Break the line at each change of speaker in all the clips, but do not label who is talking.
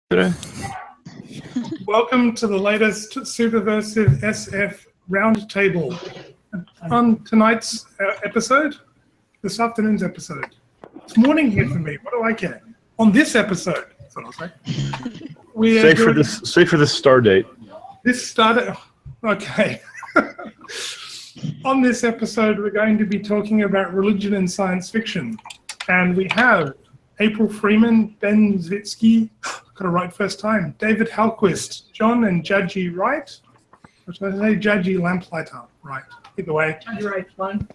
today?
Welcome to the latest Superversive SF Roundtable. On tonight's episode, this afternoon's episode. It's morning here for me. What do I care? On this episode, that's what I'll say.
Say for this star date.
This started. Okay. On this episode, we're going to be talking about religion and science fiction, and we have April Freeman, Ben Zvitsky, got it right first time, David Halquist, John and Jagi Wright. Or should I say Jagi Lamplighter? Right. Either way.
Jagi Wright, fine.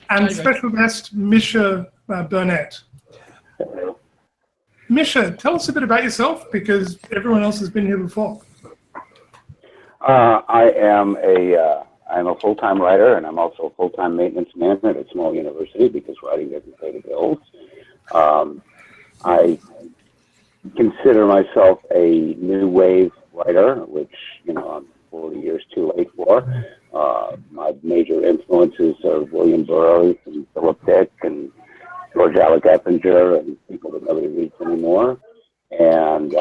And special guest Misha Burnett. Misha, tell us a bit about yourself, because everyone else has been here before.
I'm a full-time writer, and I'm also a full-time maintenance man at a small university because writing doesn't pay the bills. I consider myself a new wave writer, which, I'm 40 years too late for. My major influences are William Burroughs and Philip Dick and George Alec Effinger and people that nobody reads anymore. And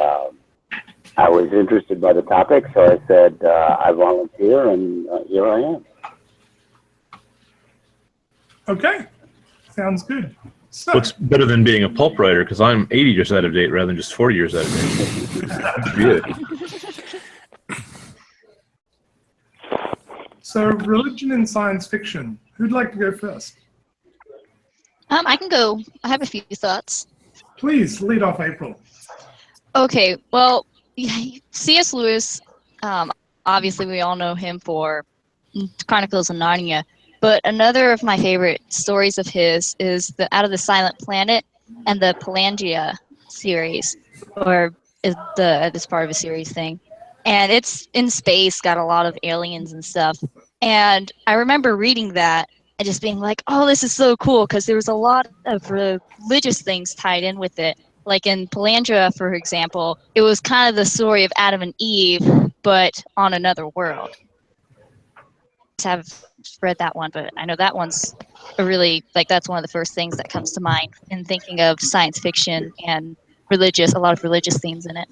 I was interested by the topic, so I said, I volunteer, and here I am.
Okay. Sounds good. So,
Looks better than being a pulp writer, because I'm 80 years out of date rather than just 40 years out of date.
So, religion and science fiction. Who'd like to go first?
I can go. I have a few thoughts.
Please, lead off, April.
Okay, well, C.S. Lewis, obviously we all know him for Chronicles of Narnia, but another of my favorite stories of his is the Out of the Silent Planet and the Pelagia series, or is this part of a series thing. And it's in space, got a lot of aliens and stuff. And I remember reading that and just being like, oh, this is so cool, because there was a lot of religious things tied in with it. Like in Pelagia, for example, it was kind of the story of Adam and Eve, but on another world. I have read that one, but I know that one's that's one of the first things that comes to mind in thinking of science fiction and a lot of religious themes in it.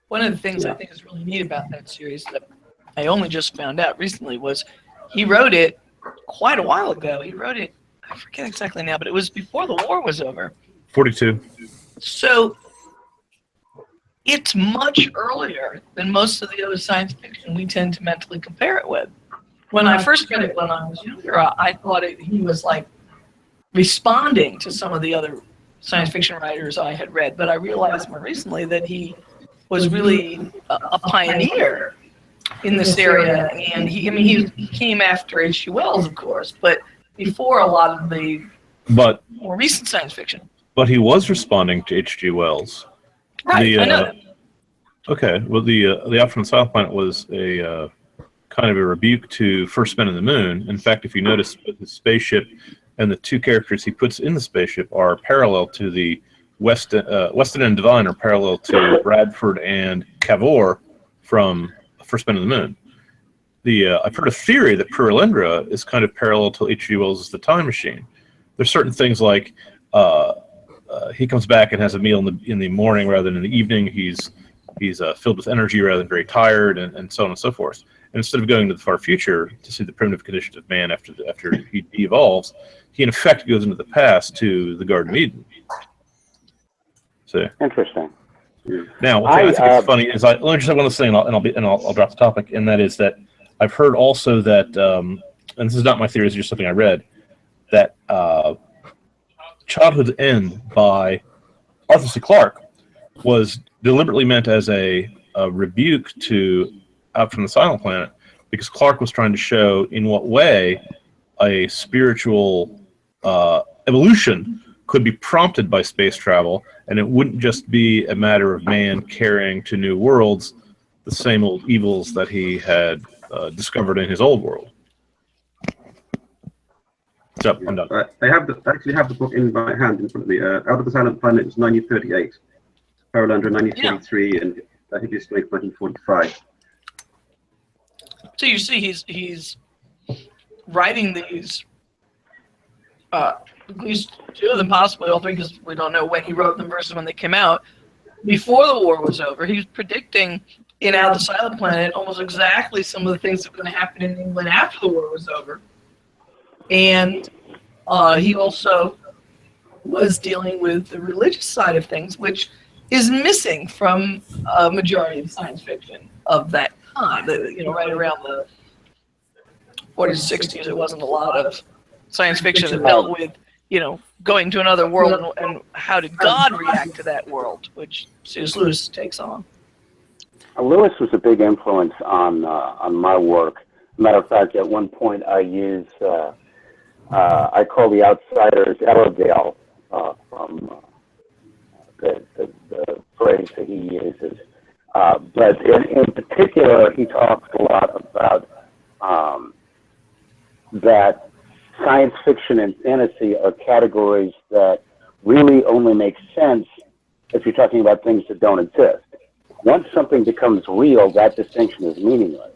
One of the things I think is really neat about that series that I only just found out recently was he wrote it quite a while ago. He wrote it, I forget exactly now, but it was before the war was over.
42.
So it's much earlier than most of the other science fiction we tend to mentally compare it with. When I first read it when I was younger, I thought he was like responding to some of the other science fiction writers I had read, but I realized more recently that he was really a pioneer in this area, and he came after H.G. Wells, of course, but before a lot of the more recent science fiction.
But he was responding to H.G. Wells.
Right, I know that.
Okay, well, the Out from the Silent Planet was a kind of a rebuke to First Men on the Moon. In fact, if you notice, the spaceship and the two characters he puts in the spaceship are parallel to the Weston and Devine are parallel to Bradford and Cavour from First Men on the Moon. I've heard a theory that Purulendra is kind of parallel to H.G. Wells' The Time Machine. There's certain things like he comes back and has a meal in the morning rather than in the evening. He's filled with energy rather than very tired, and so on and so forth. And instead of going to the far future to see the primitive conditions of man after he evolves, he in effect goes into the past to the Garden of Eden. So interesting. Now, what I think is funny is let me just have one last thing, and I'll drop the topic, and that is that I've heard also that, and this is not my theory, it's just something I read, that Childhood's End by Arthur C. Clarke was deliberately meant as a rebuke to Out from the Silent Planet, because Clarke was trying to show in what way a spiritual evolution could be prompted by space travel, and it wouldn't just be a matter of man carrying to new worlds the same old evils that he had discovered in his old world. So, I'm done.
I actually have the book in my hand in front of me. Out of the Silent Planet is 1938. Purulendra 1943, and Hideous Snake 1945.
So you see, he's writing these at least two of them, possibly all three, because we don't know when he wrote them versus when they came out, before the war was over. He was predicting in Out of the Silent Planet almost exactly some of the things that were going to happen in England after the war was over. And he also was dealing with the religious side of things, which is missing from a majority of science fiction of that time. Right around the 40s, 60s, there wasn't a lot of science fiction that dealt with, going to another world and how did God react to that world, which C.S. Lewis takes on.
Lewis was a big influence on my work. Matter of fact, at one point I used, I call the outsiders Elodale from the phrase that he uses. But in particular, he talks a lot about that science fiction and fantasy are categories that really only make sense if you're talking about things that don't exist. Once something becomes real, that distinction is meaningless.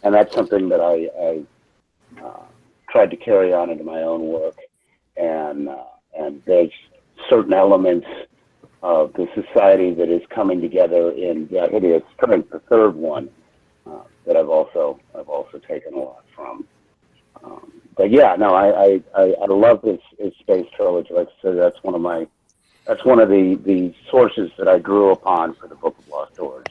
And that's something that I tried to carry on into my own work. And there's certain elements of the society that is coming together in That Hideous Strength, the third one, that I've also taken a lot from. But yeah, no, I love his space trilogy. Like I said, that's one of the sources that I drew upon for the Book of Lost Doors.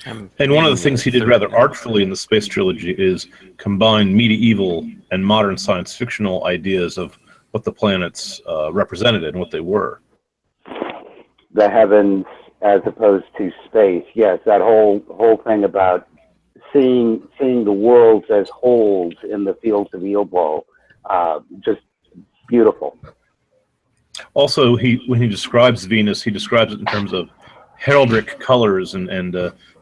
And one of the things he did rather artfully in the space trilogy is combine medieval and modern science fictional ideas of what the planets represented and what they were.
The heavens as opposed to space. Yes, that whole thing about seeing the worlds as wholes in the fields of Eobol, just beautiful.
Also, when he describes Venus, he describes it in terms of heraldic colors and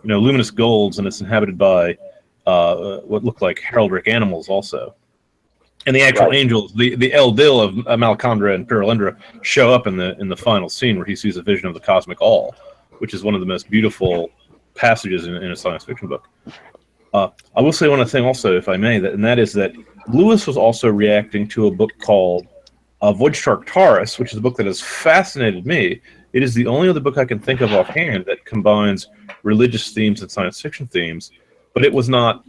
luminous golds, and it's inhabited by what look like heraldic animals also. And the actual angels, the Eldil of Malacandra and Pyrrolindra, show up in the final scene where he sees a vision of the cosmic all, which is one of the most beautiful passages in a science fiction book. I will say one thing also, if I may, and that is that Lewis was also reacting to a book called Voyage to Arcturus, which is a book that has fascinated me. It is the only other book I can think of offhand that combines religious themes and science fiction themes, but it was not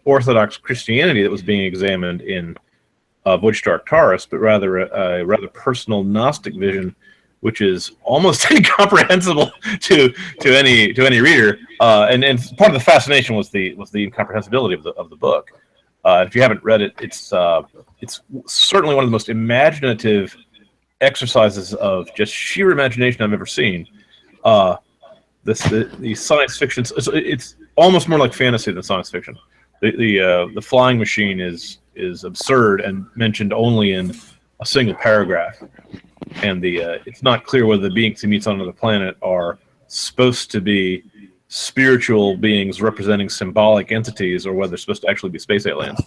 Orthodox Christianity that was being examined in Voyage to Arcturus, but rather a rather personal Gnostic vision, which is almost incomprehensible to any reader. And part of the fascination was the incomprehensibility of the book. If you haven't read it, it's certainly one of the most imaginative exercises of just sheer imagination I've ever seen. The science fiction, it's almost more like fantasy than science fiction. The flying machine is absurd and mentioned only in a single paragraph, and it's not clear whether the beings he meets on another planet are supposed to be spiritual beings representing symbolic entities, or whether they're supposed to actually be space aliens.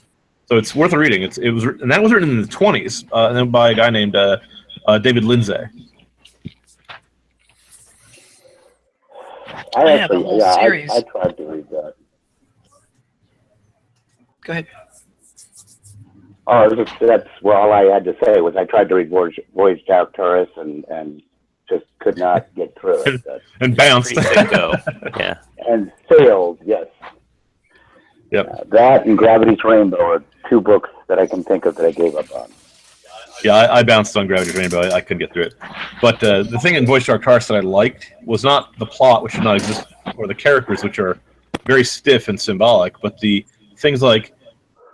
So it's worth a reading. And that was written in the 1920s, and then by a guy named David Lindsay.
I have a whole series.
I tried to read that.
Go ahead.
Oh, that's all I had to say was I tried to read Voyage to Arcturus and just could not get through it.
And bounced.
Yeah.
And failed, yes.
Yep.
That and Gravity's Rainbow are two books that I can think of that I gave up on.
Yeah, I bounced on Gravity's Rainbow. I couldn't get through it. But the thing in Voyage to Arcturus that I liked was not the plot, which did not exist, or the characters, which are very stiff and symbolic, but the things like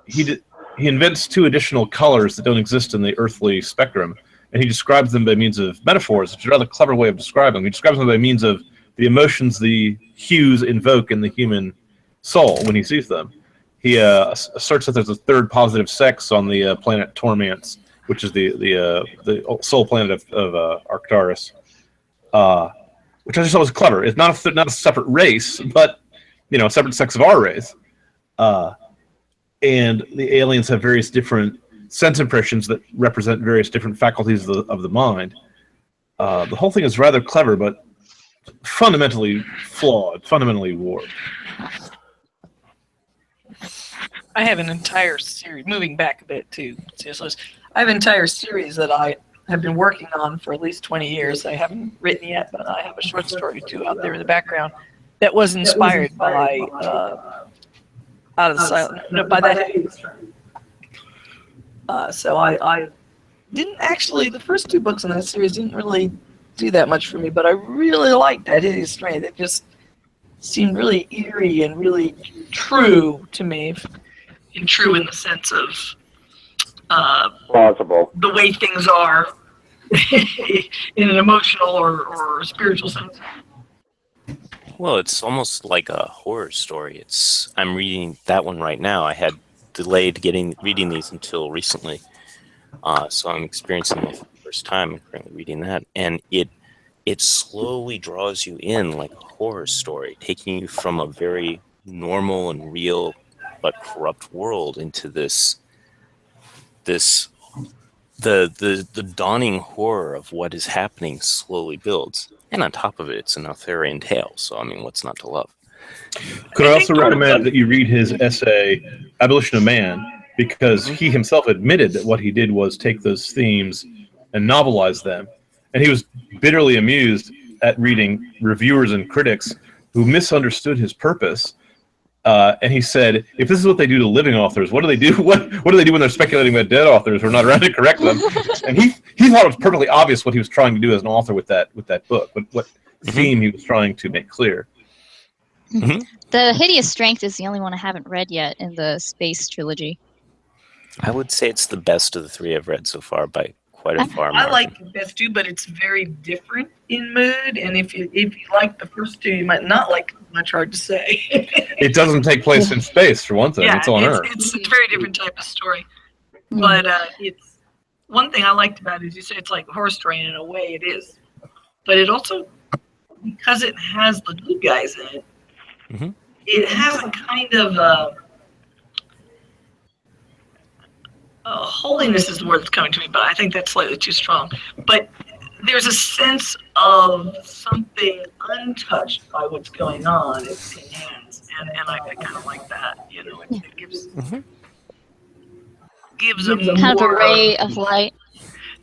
he invents two additional colors that don't exist in the earthly spectrum, and he describes them by means of metaphors, which is a rather clever way of describing them. He describes them by means of the emotions the hues invoke in the human soul when he sees them. He asserts that there's a third positive sex on the planet Tormance, which is the soul planet of Arcturus, which I just thought was clever. It's not a separate race, but a separate sex of our race. And the aliens have various different sense impressions that represent various different faculties of the mind. The whole thing is rather clever, but fundamentally flawed, fundamentally warped.
I have an entire series, moving back a bit to C.S. Lewis, I have an entire series that I have been working on for at least 20 years. I haven't written yet, but I have a short story or two out there in the background that was inspired by Out of the Silent, no, by that. So I didn't actually, the first two books in that series didn't really do that much for me, but I really liked That Hideous Strength. It just seemed really eerie and really true to me, and true in the sense of
Plausible.
the way things are in an emotional or spiritual sense.
Well, it's almost like a horror story. I'm reading that one right now. I had delayed reading these until recently, so I'm experiencing it for the first time. I'm currently reading that, and it slowly draws you in like a horror story, taking you from a very normal and real but corrupt world into the dawning horror of what is happening slowly builds. And on top of it, it's an Arthurian tale. So, I mean, what's not to love?
Could I also recommend that you read his essay, Abolition of Man, because he himself admitted that what he did was take those themes and novelize them. And he was bitterly amused at reading reviewers and critics who misunderstood his purpose. And he said, if this is what they do to living authors, what do they do? What do they do when they're speculating about dead authors who are not around to correct them? And he thought it was perfectly obvious what he was trying to do as an author with that book, what theme he was trying to make clear.
Mm-hmm.
The Hideous Strength is the only one I haven't read yet in the Space trilogy.
I would say it's the best of the three I've read so far by quite a far margin.
I like the best two, but it's very different in mood. And if you like the first two, you might not like it. Much hard to say.
It doesn't take place in space, for one thing.
Yeah,
it's on Earth.
It's a very different type of story. But it's one thing I liked about it is you say it's like a horror story, and in a way it is. But it also, because it has the good guys in it, it has a kind of holiness is the word that's coming to me, but I think that's slightly too strong. But there's a sense of something untouched by what's going on. It's in hands, and I kind of like that. You know, it gives a
Kind of a
more,
ray of light.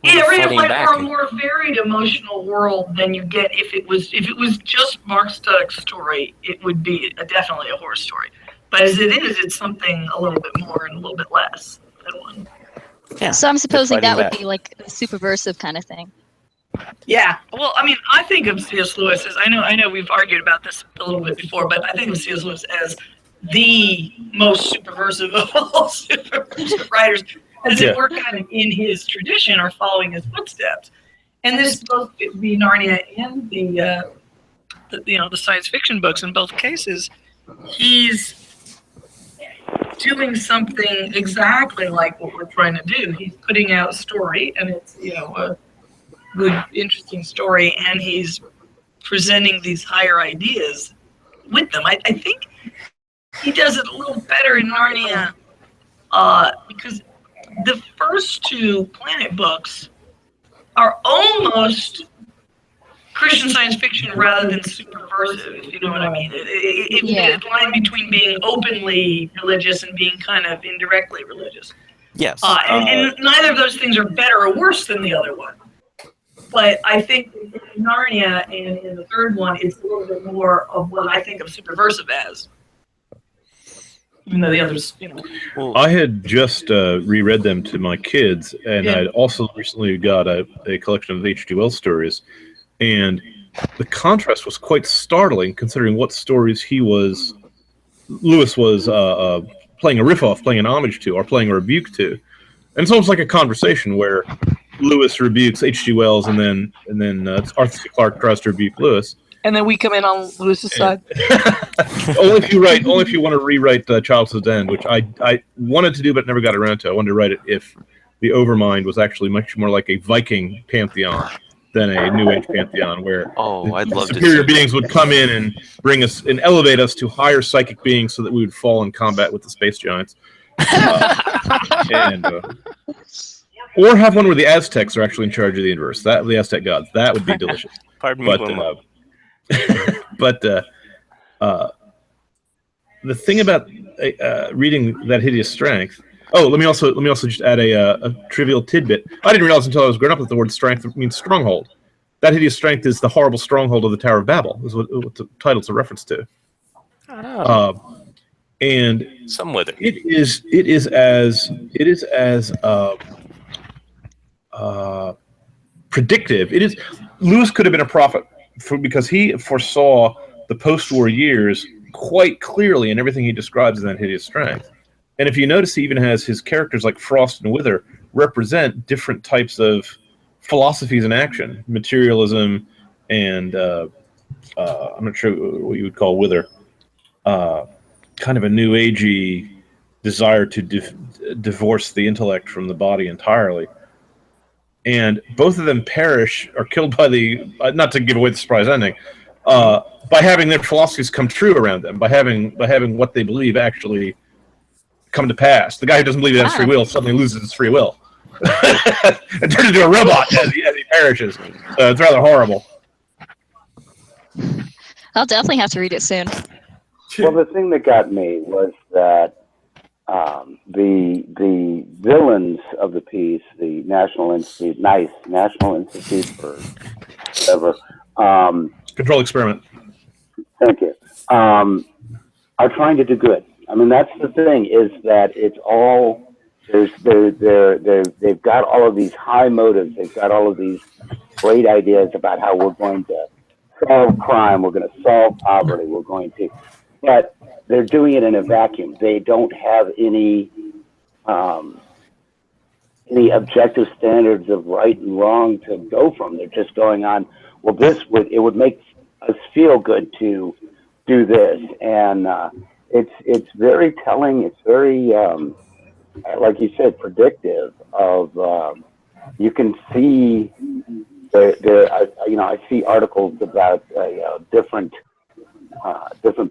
yeah, ray of
Fighting
light
back.
for a more varied emotional world than you get if it was just Mark Studdock's story. It would be definitely a horror story. But as it is, it's something a little bit more and a little bit less than one.
Yeah,
So I'm supposing that
fighting
would
back.
be like a Superversive kind of thing.
Yeah, well, I mean, I think of C.S. Lewis as I know we've argued about this a little bit before, but I think of C.S. Lewis as the most superversive of all superversive writers, as if we're kind of in his tradition or following his footsteps. And this both the Narnia and the science fiction books in both cases, he's doing something exactly like what we're trying to do. He's putting out a story, and it's a good, interesting story, and he's presenting these higher ideas with them. I think he does it a little better in Narnia because the first two Planet books are almost Christian science fiction rather than superversive, if you know what I mean. It's a line between being openly religious and being kind of indirectly religious.
Yes.
And neither of those things are better or worse than the other one. But I think in Narnia and in the third one, it's a little bit more of what I think of Superversive as. Even though the others,
Well,
I had just reread them to my kids, and I'd also recently got a collection of H.G. Wells stories, and the contrast was quite startling considering what stories Lewis was playing a riff off, playing an homage to, or playing a rebuke to. And it's almost like a conversation where Lewis rebukes H.G. Wells, and then Arthur C. Clarke tries to rebuke Lewis.
and then we come in on Lewis's side.
only if you want to rewrite Childhood's End, which I wanted to do but never got around to. I wanted to write it if the Overmind was actually much more like a Viking pantheon than a New Age pantheon, where
I'd love to
superior
see
beings would come in and bring us and elevate us to higher psychic beings, so that we would fall in combat with the space giants. Or have one where the Aztecs are actually in charge of the universe. The Aztec gods. That would be delicious.
Pardon me,
But the thing about reading That Hideous Strength Oh, let me also just add a trivial tidbit. I didn't realize until I was growing up that the word strength means stronghold. That hideous strength is the horrible stronghold of the Tower of Babel. Is what the title's a reference to. And
Some wither.
it is as predictive. It is. Lewis could have been a prophet because he foresaw the post-war years quite clearly in everything he describes in that hideous strength. And if you notice, he even has his characters like Frost and Wither represent different types of philosophies in action, materialism, and I'm not sure what you would call Wither, kind of a new agey desire to divorce the intellect from the body entirely. And both of them perish or killed by the not to give away the surprise ending, by having their philosophies come true around them, by having what they believe actually come to pass. The guy who doesn't believe in free will suddenly loses his free will and turns into a robot as he perishes. So it's rather horrible.
I'll definitely have to read it soon.
Well, the thing that got me was that the villains of the piece, the National Institute for whatever,
Control experiment.
Thank you. Are trying to do good. I mean, that's the thing, is that it's all they've got all of these high motives. They've got all of these great ideas about how we're going to solve crime, we're going to solve poverty, we're going to, but they're doing it in a vacuum. They don't have any objective standards of right and wrong to go from. They're just going on, well, it would make us feel good to do this. And it's very telling. It's very, like you said, predictive of, you can see I see articles about different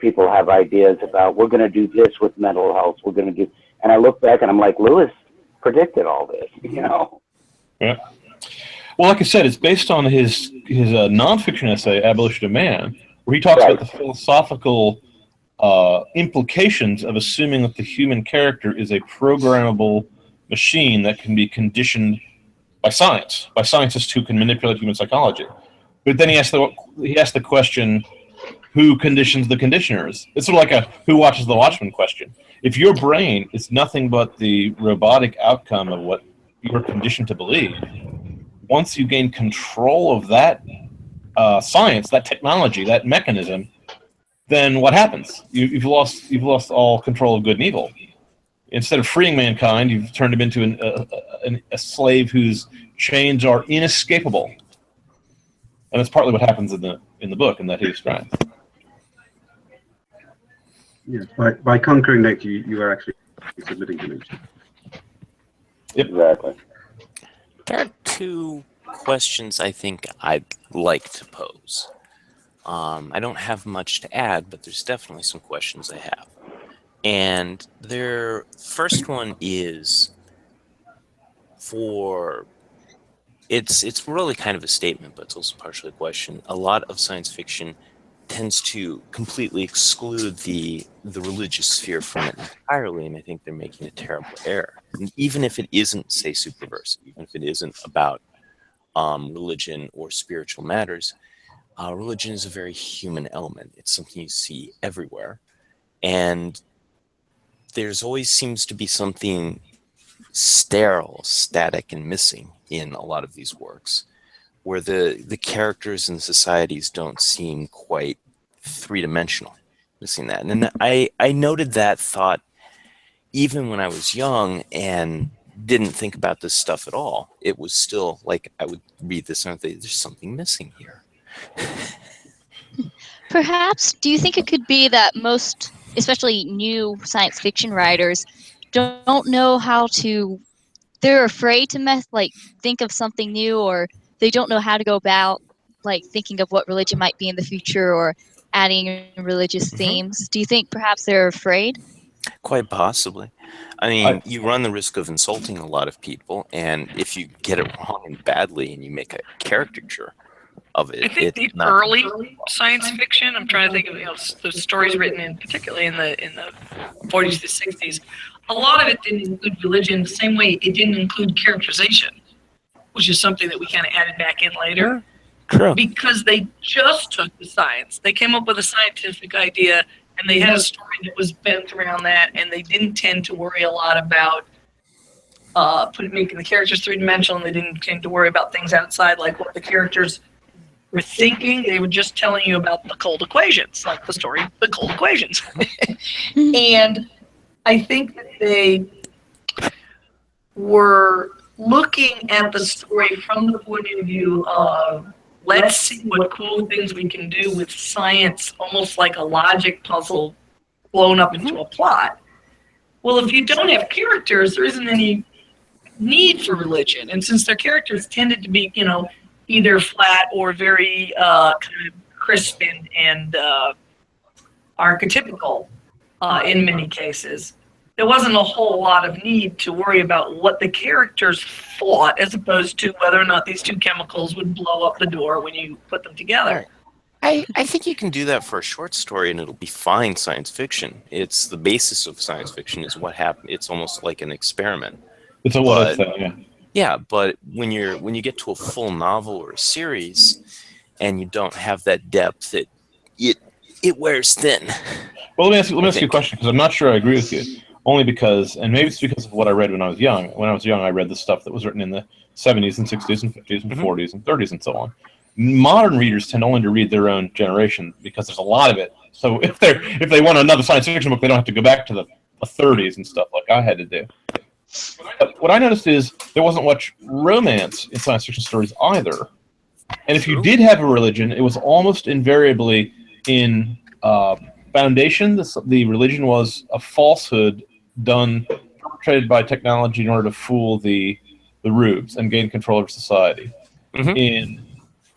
people have ideas about, we're going to do this with mental health. We're going to do, and I look back and I'm like, Lewis predicted all this,
Yeah. Well, like I said, it's based on his nonfiction essay, Abolition of Man, where he talks about the philosophical implications of assuming that the human character is a programmable machine that can be conditioned by scientists who can manipulate human psychology. But then he asked the question, who conditions the conditioners? It's sort of like a who watches the Watchmen question. If your brain is nothing but the robotic outcome of what you're conditioned to believe, once you gain control of that science, that technology, that mechanism, then what happens? You've lost all control of good and evil. Instead of freeing mankind, you've turned him into a slave whose chains are inescapable. And that's partly what happens in the book, in that hideous strength.
Yes, by conquering nature, you are actually submitting to nature.
Yep.
Exactly.
There are two questions I think I'd like to pose. I don't have much to add, but there's definitely some questions I have. And their first one is it's really kind of a statement, but it's also partially a question. A lot of science fiction tends to completely exclude the religious sphere from it entirely, and I think they're making a terrible error. And even if it isn't, say, Superversive, even if it isn't about religion or spiritual matters, religion is a very human element. It's something you see everywhere. And there's always seems to be something sterile, static, and missing in a lot of these works, where the characters and the societies don't seem quite three-dimensional, missing that. And I noted that thought even when I was young and didn't think about this stuff at all. It was still like I would read this and think, there's something missing here.
Perhaps, do you think it could be that most, especially new science fiction writers, don't know how to, they're afraid to think of something new, or they don't know how to go about thinking of what religion might be in the future or adding religious themes? Do you think perhaps they're afraid?
Quite possibly. I mean, you run the risk of insulting a lot of people, and if you get it wrong and badly and you make a caricature of it,
I think the early science fiction, I'm trying to think of the stories written in, particularly in the 40s to 60s, a lot of it didn't include religion the same way it didn't include characterization, which is something that we kind of added back in later.
True.
Because they just took the science. They came up with a scientific idea, and they had a story that was bent around that, and they didn't tend to worry a lot about making the characters three-dimensional, and they didn't tend to worry about things outside, like what the characters were thinking. They were just telling you about the cold equations, like the story, the cold equations. And I think that they were looking at the story from the point of view of, let's see what cool things we can do with science, almost like a logic puzzle blown up into a plot. Well, if you don't have characters, there isn't any need for religion. And since their characters tended to be, either flat or very kind of crisp and archetypical in many cases, there wasn't a whole lot of need to worry about what the characters thought, as opposed to whether or not these two chemicals would blow up the door when you put them together.
I think you can do that for a short story and it'll be fine science fiction. It's the basis of science fiction is what happened. It's almost like an experiment.
It's a what thing, yeah.
Yeah, but when you get to a full novel or a series and you don't have that depth, it wears thin.
Well, let me ask you a question, because I'm not sure I agree with you. Only because, and maybe it's because of what I read when I was young. When I was young, I read the stuff that was written in the 70s and 60s and 50s and 40s and 30s and so on. Modern readers tend only to read their own generation because there's a lot of it. So if they want another science fiction book, they don't have to go back to the 30s and stuff like I had to do. But what I noticed is there wasn't much romance in science fiction stories either. And if you did have a religion, it was almost invariably in foundation. The religion was a falsehood perpetrated by technology in order to fool the rubes and gain control over society. In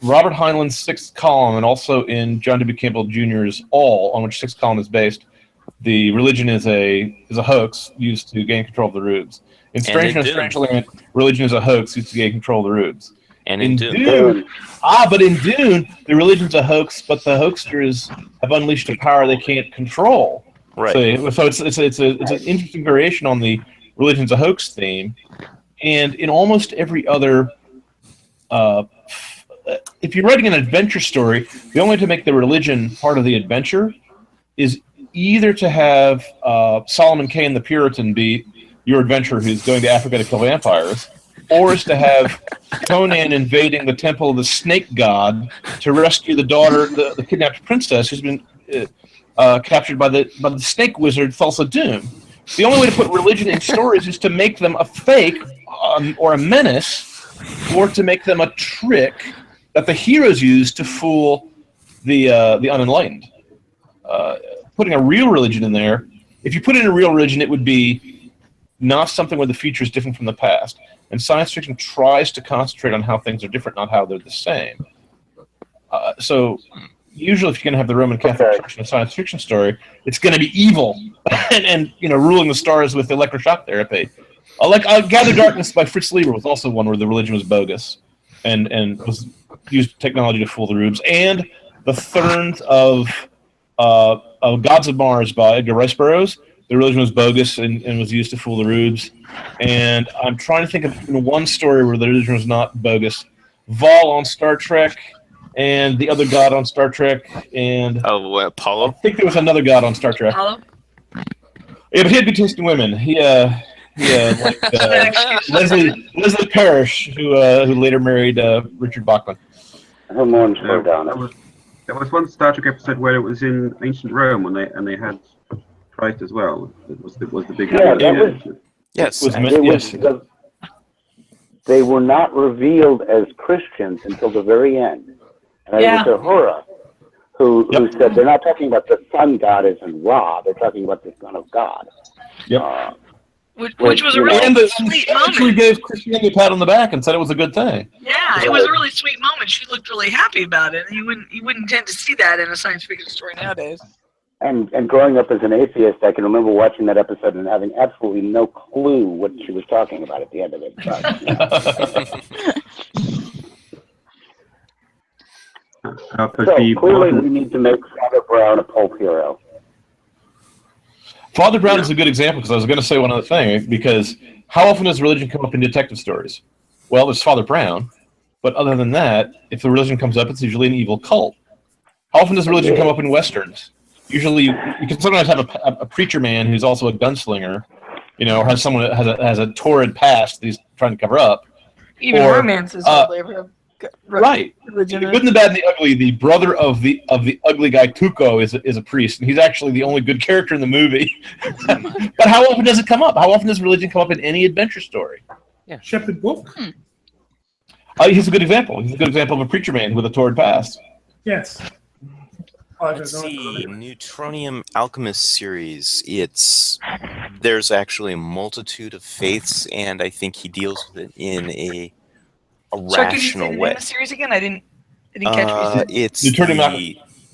Robert Heinlein's Sixth Column, and also in John W. Campbell Jr.'s All, on which Sixth Column is based, the religion is a hoax used to gain control of the rubes. In Strange and Strangely, religion is a hoax used to gain control of the rubes.
And in
Dune, but in Dune, the religion's a hoax, but the hoaxsters have unleashed a power they can't control.
Right.
So it's an interesting variation on the religion's a hoax theme, and in almost every other, if you're writing an adventure story, the only way to make the religion part of the adventure is either to have Solomon Kane the Puritan be your adventurer who's going to Africa to kill vampires, or is to have Conan invading the temple of the snake god to rescue the daughter, the kidnapped princess who's been captured by the snake wizard Thulsa Doom. The only way to put religion in stories is to make them a fake or a menace, or to make them a trick that the heroes use to fool the unenlightened. Putting a real religion in there, if you put in a real religion, it would be not something where the future is different from the past. And science fiction tries to concentrate on how things are different, not how they're the same. So usually if you're going to have the Roman Catholic Church in a science fiction story, it's going to be evil and ruling the stars with electroshock therapy. Like Gather Darkness by Fritz Lieber was also one where the religion was bogus and was used technology to fool the rubes. And The Thurns of Gods of Mars by Edgar Rice Burroughs. The religion was bogus and was used to fool the rubes. And I'm trying to think of one story where the religion was not bogus. Vol on Star Trek, and the other god on Star Trek, and
Apollo.
I think there was another god on Star Trek.
Apollo?
Yeah, but he had good taste in women. He like Leslie Parrish, who later married Richard Bachman.
Her mourns were down.
There was one Star Trek episode where it was in ancient Rome when they had Christ as well. It was the big.
Yes.
They were not revealed as Christians until the very end. And it was Uhura who said they're not talking about the sun god as in Ra, they're talking about the son of God.
Yep.
Which was a really sweet moment.
She gave Christianity a pat on the back and said it was a good thing.
Yeah, it was a really sweet moment. She looked really happy about it. You wouldn't tend to see that in a science fiction story nowadays.
And growing up as an atheist, I can remember watching that episode and having absolutely no clue what she was talking about at the end of it. So clearly we need to make Father Brown a pulp hero.
Father Brown is a good example because I was going to say one other thing. Because how often does religion come up in detective stories? Well, there's Father Brown, but other than that, if the religion comes up, it's usually an evil cult. How often does religion come up in westerns? Usually, you can sometimes have a preacher man who's also a gunslinger, or has someone that has a torrid past that he's trying to cover up.
Even romances hardly ever have
right.
religion.
The good and the bad and the ugly. The brother of the ugly guy Tuco is a priest, and he's actually the only good character in the movie. But how often does it come up? How often does religion come up in any adventure story?
Yeah. Shepherd Book.
He's a good example. He's a good example of a preacher man with a torrid past.
Yes.
Let's see, Neutronium Alchemist series. There's actually a multitude of faiths, and I think he deals with it in a rational way.
The series again? I didn't catch what you said.
It's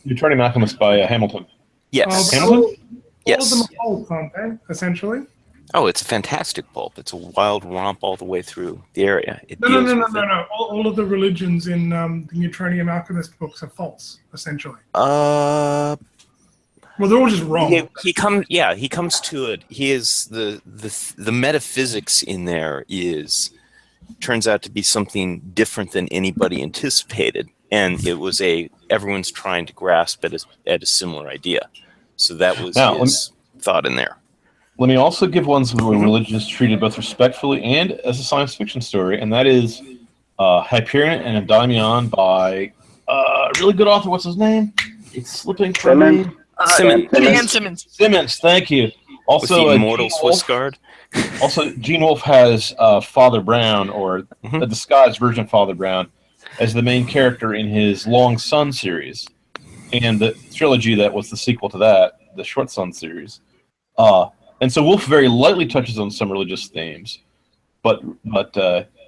Neutronium Alchemist by Hamilton.
Yes.
Hamilton?
Yes.
All of them are pulp, aren't they? Essentially.
Oh, it's a fantastic pulp. It's a wild romp all the way through the area.
No. All of the religions in the Neutronium Alchemist books are false, essentially.
Well,
they're all just wrong.
He comes to it. He is the metaphysics in there turns out to be something different than anybody anticipated, and it was everyone's trying to grasp at a similar idea. So that was his thought in there.
Let me also give one where religion is treated both respectfully and as a science fiction story, and that is Hyperion and Endymion by a really good author. What's his name? It's slipping from me.
Simmons.
Simmons, thank you. Also,
with the immortal Swiss Guard.
Also, Gene Wolfe has Father Brown, or a disguised version of Father Brown, as the main character in his Long Sun series, and the trilogy that was the sequel to that, the Short Sun series. And so Wolfe very lightly touches on some religious themes, but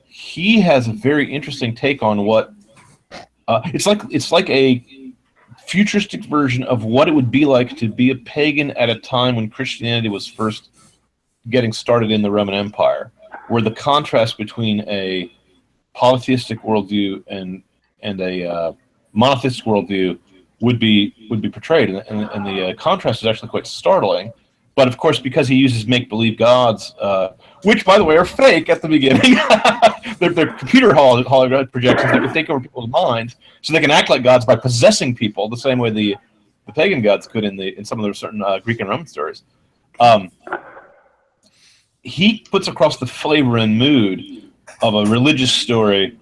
he has a very interesting take on what it's like a futuristic version of what it would be like to be a pagan at a time when Christianity was first getting started in the Roman Empire, where the contrast between a polytheistic worldview and a monotheistic worldview would be portrayed, and the contrast is actually quite startling. But of course, because he uses make-believe gods, which, by the way, are fake at the beginning, they're computer hologram projections that can take over people's minds, so they can act like gods by possessing people, the same way the pagan gods could in some of the certain Greek and Roman stories. He puts across the flavor and mood of a religious story,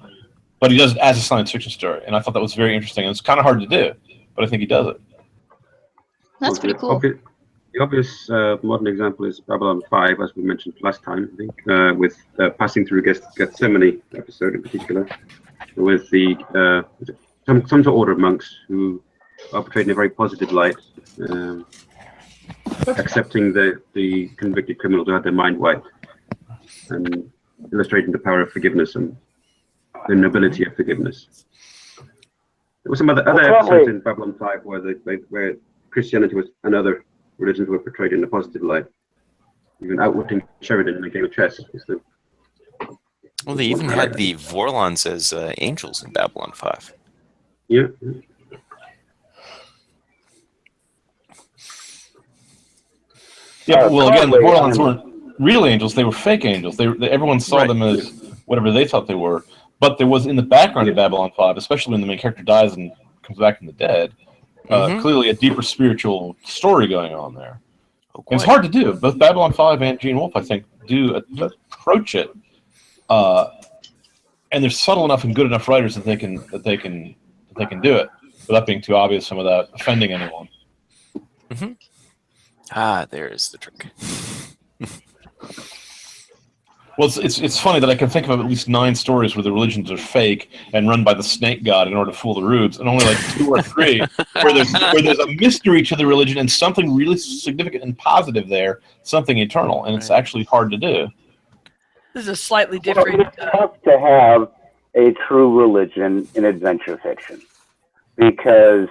but he does it as a science fiction story, and I thought that was very interesting. And it's kind of hard to do, but I think he does it.
That's pretty cool.
The obvious modern example is Babylon 5, as we mentioned last time, I think, with passing through Gethsemane episode in particular, with the some order of monks who are portrayed in a very positive light, accepting the convicted criminals who had their mind wiped, and illustrating the power of forgiveness and the nobility of forgiveness. There were some other episodes in Babylon 5 where Christianity and other religions were portrayed in a positive light. Even outwitting Sheridan in a game of chess.
Well, they even had the Vorlons as angels in Babylon 5.
Yeah.
Yeah, well, again, the Vorlons weren't real angels; they were fake angels. Everyone saw them as whatever they thought they were. But there was in the background of Babylon 5, especially when the main character dies and comes back from the dead, clearly a deeper spiritual story going on there. And it's hard to do. Both Babylon 5 and Gene Wolfe, I think, do approach it, and they're subtle enough and good enough writers that they can do it without being too obvious and without offending anyone.
There's the trick.
Well, it's funny that I can think of at least 9 stories where the religions are fake and run by the snake god in order to fool the rubes, and only like 2 or 3 where there's a mystery to the religion and something really significant and positive there, something eternal, and it's actually hard to do.
This is a slightly different.
Well, it's tough to have a true religion in adventure fiction because,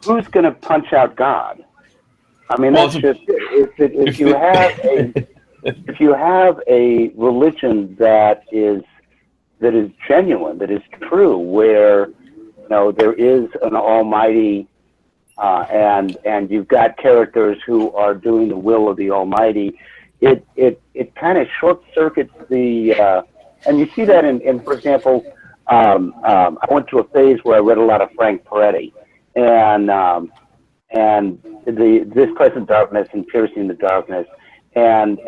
who's going to punch out God? I mean, that's just if you have a religion that is genuine, that is true, where there is an almighty and you've got characters who are doing the will of the Almighty, it kind of short circuits the, and you see that in for example, I went through a phase where I read a lot of Frank Peretti, and This Present Darkness and Piercing the Darkness, and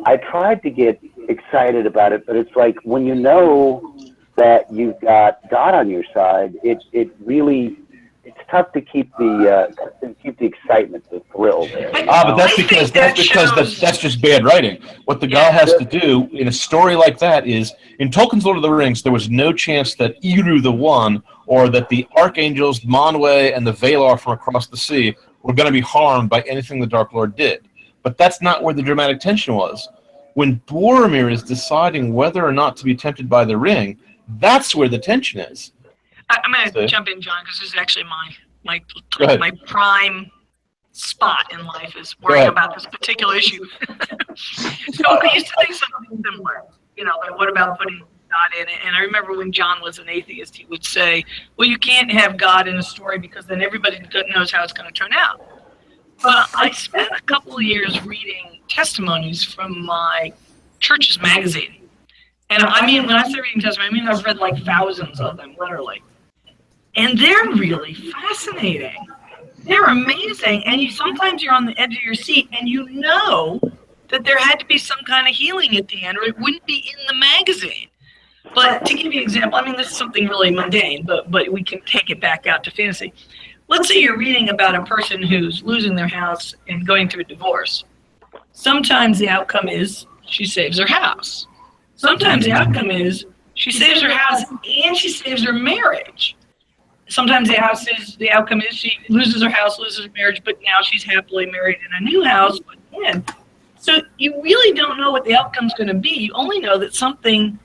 I tried to get excited about it, but it's like when you know that you've got God on your side, it really, it's tough to keep the excitement, the thrill there.
But that's because that's just bad writing. What the guy has to do in a story like that is, in Tolkien's Lord of the Rings, there was no chance that Eru the One or that the archangels Manwë and the Valar from across the sea were going to be harmed by anything the Dark Lord did. But that's not where the dramatic tension was. When Boromir is deciding whether or not to be tempted by the ring, that's where the tension is.
I'm going to jump in, John, because this is actually my prime spot in life is worrying about this particular issue. So I used to think something similar, like what about putting God in it? And I remember when John was an atheist, he would say, well, you can't have God in a story because then everybody knows how it's going to turn out. But I spent a couple of years reading testimonies from my church's magazine. And I mean, when I say reading testimony, I've read like thousands of them, literally. And they're really fascinating. They're amazing. And sometimes you're on the edge of your seat and you know that there had to be some kind of healing at the end or it wouldn't be in the magazine. But to give you an example, this is something really mundane, but we can take it back out to fantasy. Let's say you're reading about a person who's losing their house and going through a divorce. Sometimes the outcome is she saves her house. Sometimes the outcome is she saves her house and she saves her marriage. Sometimes the outcome is she loses her house, loses her marriage, but now she's happily married in a new house. So you really don't know what the outcome's going to be. You only know that something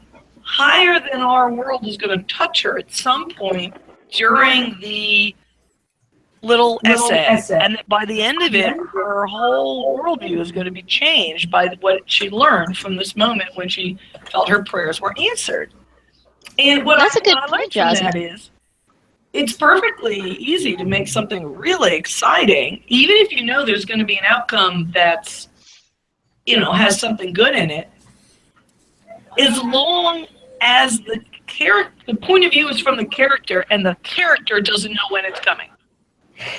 higher than our world is going to touch her at some point during the little essay, and that by the end of it, her whole worldview is going to be changed by what she learned from this moment when she felt her prayers were answered. And what I learned from that is, it's perfectly easy to make something really exciting, even if you know there's going to be an outcome that's, has something good in it, as long as the point of view is from the character, and the character doesn't know when it's coming.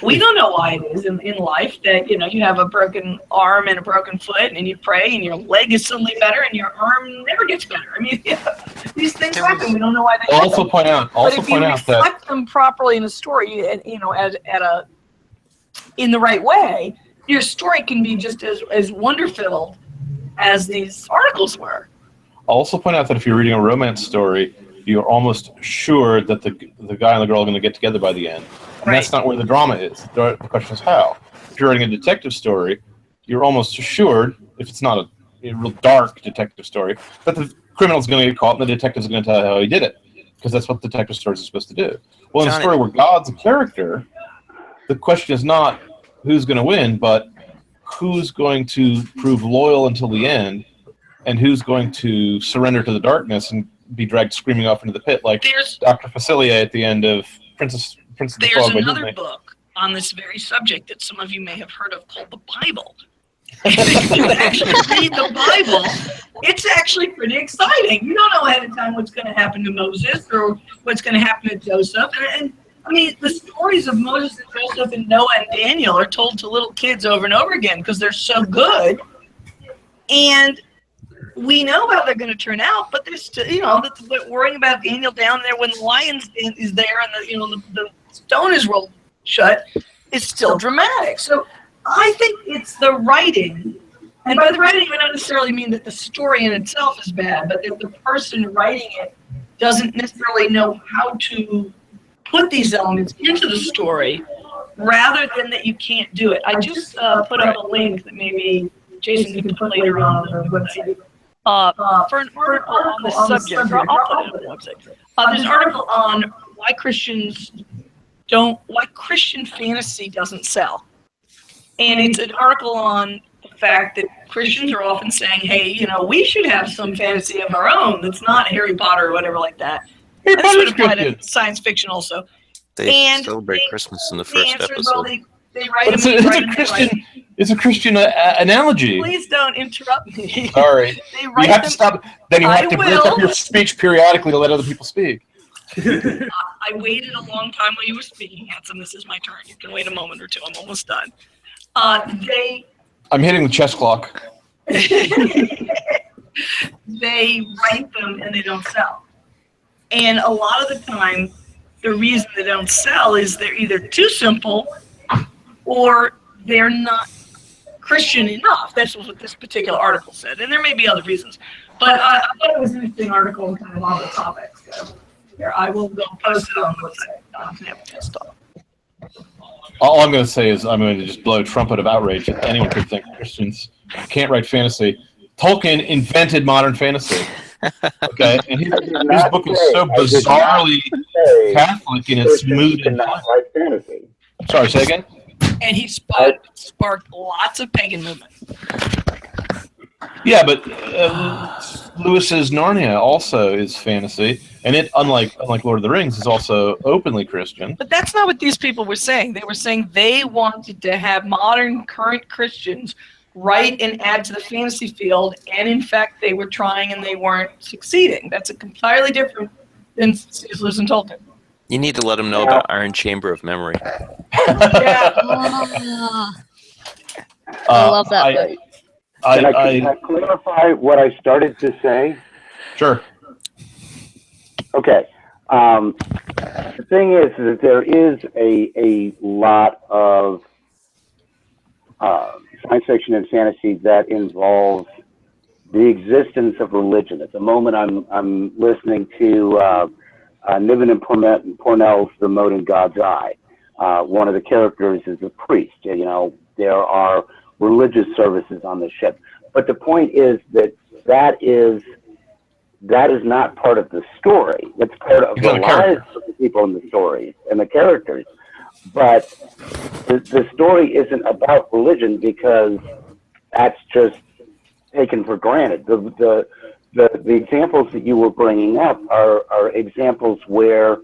We don't know why it is in life that, you have a broken arm and a broken foot and you pray and your leg is suddenly better and your arm never gets better. These things happen. We don't know why they happen.
Also point out
that if you reflect them properly in a story, in the right way, your story can be just as wonder-filled as these articles were.
I'll also point out that if you're reading a romance story, you're almost sure that the guy and the girl are going to get together by the end. And that's not where the drama is. The question is how. If you're writing a detective story, you're almost assured, if it's not a real dark detective story, that the criminal's going to get caught and the detective's going to tell you how he did it. Because that's what detective stories are supposed to do. Well, in a story where God's a character, the question is not who's going to win, but who's going to prove loyal until the end, and who's going to surrender to the darkness and be dragged screaming off into the pit, like Dr. Facilier at the end of Princess
There's another book on this very subject that some of you may have heard of called the Bible. If you actually read the Bible, it's actually pretty exciting. You don't know ahead of time what's going to happen to Moses or what's going to happen to Joseph. And the stories of Moses and Joseph and Noah and Daniel are told to little kids over and over again because they're so good. And we know how they're going to turn out, but there's still, worrying about Daniel down there when the lion is there and the stone is rolled shut, it's still dramatic. So I think it's the writing, and by the writing I don't necessarily mean that the story in itself is bad, but that the person writing it doesn't necessarily know how to put these elements into the story, rather than that you can't do it. I just put up a link that maybe Jason can put later on the website. For an article on this subject, I'll put it on the website. There's an article on why Christian fantasy doesn't sell. And it's an article on the fact that Christians are often saying, hey, we should have some fantasy of our own that's not Harry Potter or whatever like that. That's sort of kind of science fiction also.
They
And
celebrate
they-
Christmas in the
The
first
answer is, well,
episode.
they write
But it's a Christian analogy.
Please don't interrupt me.
Sorry.
They
You
write
have to
them.
stop. Then you
I
have to break up
will.
your speech periodically to let other people speak.
I waited a long time while you were speaking, Hanson. This is my turn. You can wait a moment or two. I'm almost done. They
I'm hitting the chess clock.
they write them and they don't sell. And a lot of the time, the reason they don't sell is they're either too simple or they're not Christian enough. That's what this particular article said. And there may be other reasons. But I thought it was an interesting article and kind of on the topic. So here, I will go post it on the website.
All I'm going to say is I'm going to just blow a trumpet of outrage that anyone could think Christians can't write fantasy. Tolkien invented modern fantasy. Okay, and his book is so bizarrely Catholic in its mood and
fantasy.
Sorry, say again.
And he sparked lots of pagan movement.
Yeah, but Lewis's Narnia also is fantasy, and it, unlike Lord of the Rings, is also openly Christian.
But that's not what these people were saying. They were saying they wanted to have modern, current Christians write and add to the fantasy field, and in fact, they were trying and they weren't succeeding. That's a entirely different than C.S. Lewis and Tolkien.
You need to let them know about Iron Chamber of Memory.
Yeah.
I love that book.
Can I clarify what I started to say?
Sure.
Okay. The thing is that there is a lot of science fiction and fantasy that involves the existence of religion. At the moment, I'm listening to Niven and Pornell's The Mote in God's Eye. One of the characters is a priest. You know, there are religious services on the ship, but the point is that is not part of the story. That's part of the lives of the people in the stories and the characters. But the story isn't about religion because that's just taken for granted. The examples that you were bringing up are examples where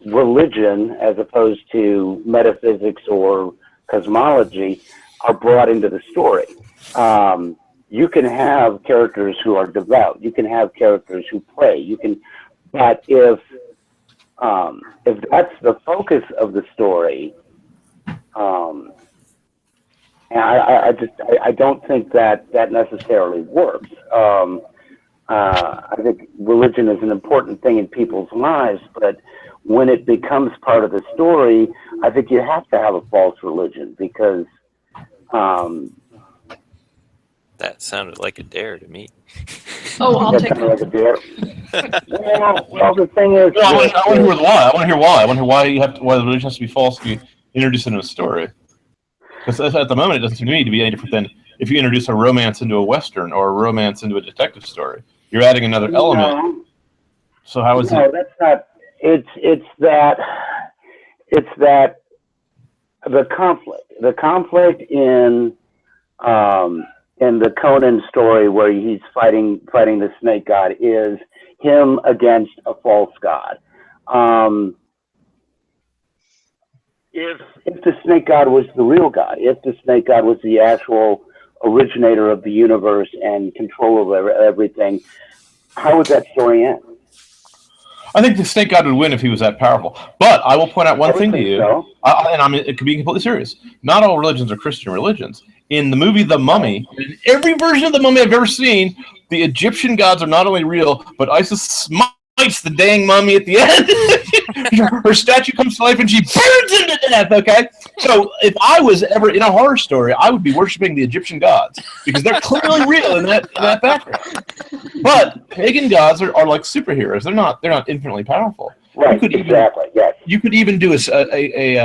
religion, as opposed to metaphysics or cosmology, are brought into the story. You can have characters who are devout. You can have characters who pray. But if that's the focus of the story, and I don't think that necessarily works. I think religion is an important thing in people's lives, but when it becomes part of the story, I think you have to have a false religion because.
That sounded like a dare to me.
Oh, I'll take
like a dare. well, the thing is,
No, I want to hear why. I want to hear why. I want to hear why the religion has to be false if you introduce it into a story. Because at the moment, it doesn't seem to me to be any different than if you introduce a romance into a Western or a romance into a detective story. You're adding another element. So how is it?
No, that's not. It's that the conflict in the Conan story where he's fighting the snake god is him against a false god. If the snake god was the real god, if the snake god was the actual originator of the universe and control over everything, how would that story end?
I think the snake god would win if he was that powerful. But I will point out one thing to you,
so.
it could be completely serious. Not all religions are Christian religions. In the movie The Mummy, in every version of The Mummy I've ever seen, the Egyptian gods are not only real, but Isis smites the dang mummy at the end. Her statue comes to life and she burns him to death, okay? So if I was ever in a horror story, I would be worshiping the Egyptian gods because they're clearly real in that background. But pagan gods are like superheroes. They're not infinitely powerful.
Right, exactly, yes.
You could even do a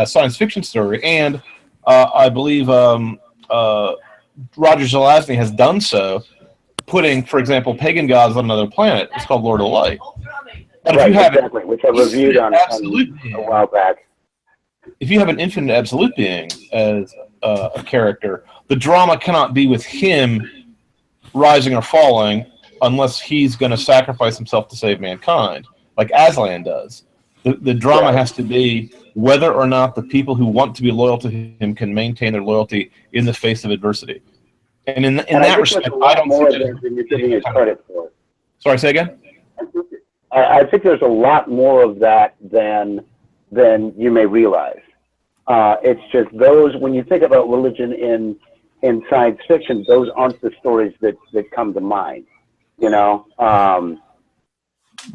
science fiction story, and I believe Roger Zelazny has done so, putting, for example, pagan gods on another planet. It's called Lord of Light. But
right,
if you have
exactly, which I reviewed on a while back.
If you have an infinite absolute being as a character, the drama cannot be with him rising or falling unless he's going to sacrifice himself to save mankind, like Aslan does. The drama has to be whether or not the people who want to be loyal to him can maintain their loyalty in the face of adversity. And in that respect, I don't
more
see
of that than you're giving it credit for.
Sorry, say again?
I think there's a lot more of that than you may realize. It's just those, when you think about religion in science fiction, those aren't the stories that come to mind, you know?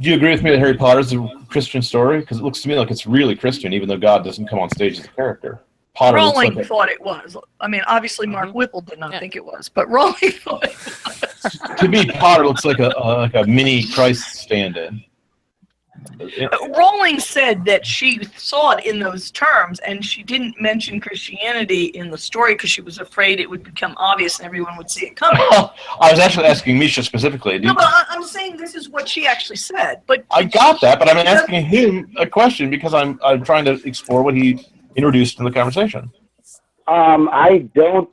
Do you agree with me that Harry Potter is a Christian story? Because it looks to me like it's really Christian, even though God doesn't come on stage as a character. Potter
Rowling thought it was. I mean, obviously Mark Whipple did not think it was, but Rowling thought it was.
To me, Potter looks like a mini Christ stand-in.
Rowling said that she saw it in those terms, and she didn't mention Christianity in the story because she was afraid it would become obvious and everyone would see it coming.
I was actually asking Misha specifically.
No, but I'm saying this is what she actually said. But
I got that, but I'm asking him a question because I'm trying to explore what he introduced in the conversation.
I don't.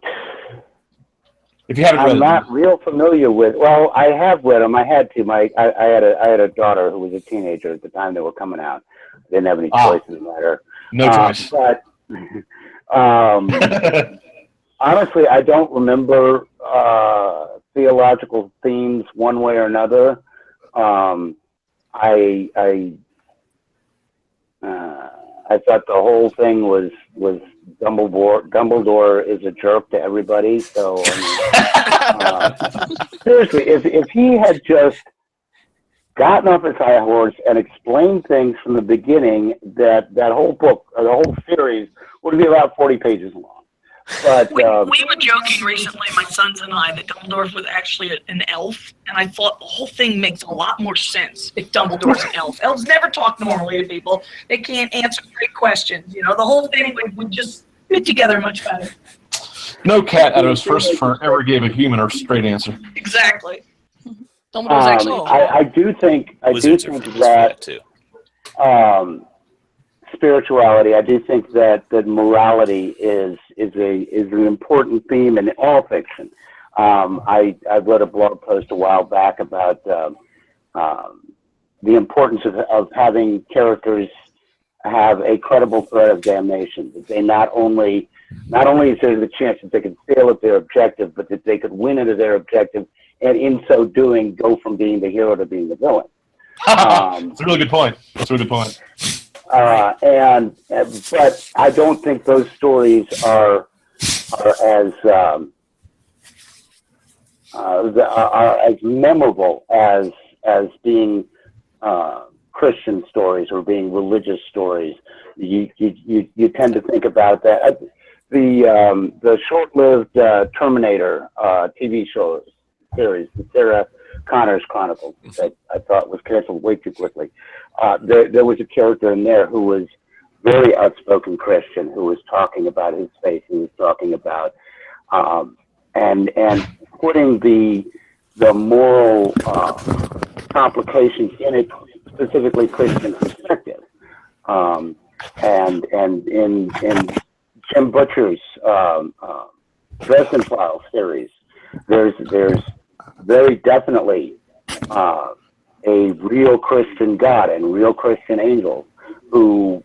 If you haven't read
I'm not real familiar with. Well, I have read them. I had to. I had a daughter who was a teenager at the time they were coming out. I didn't have any choice in the matter.
No choice.
But honestly, I don't remember theological themes one way or another. I thought the whole thing was Dumbledore is a jerk to everybody. So seriously, if he had just gotten off his high horse and explained things from the beginning, that whole book or the whole series would be about 40 pages long. But
we were joking recently, my sons and I, that Dumbledore was actually an elf, and I thought the whole thing makes a lot more sense if Dumbledore's an elf. Elves never talk normally to people. They can't answer great questions. You know, the whole thing would just fit together much better.
No cat out of his first fur ever gave a human a straight answer.
Exactly. Dumbledore's actually
I do think that
too.
Spirituality. I do think that morality is an important theme in all fiction. I wrote a blog post a while back about the importance of having characters have a credible threat of damnation. That they not only is there the chance that they could fail at their objective, but that they could win at their objective, and in so doing, go from being the hero to being the villain.
That's a really good point.
But I don't think those stories are as memorable as being Christian stories or being religious stories. You tend to think about that. The short-lived Terminator TV show series, the Sarah Connor's Chronicles, that I thought was canceled way too quickly. There was a character in there who was very outspoken Christian, who was talking about his faith, who was talking about and putting the moral complications in a specifically Christian perspective. And in Jim Butcher's Dresden Files series, there's very definitely a real Christian God and real Christian angels who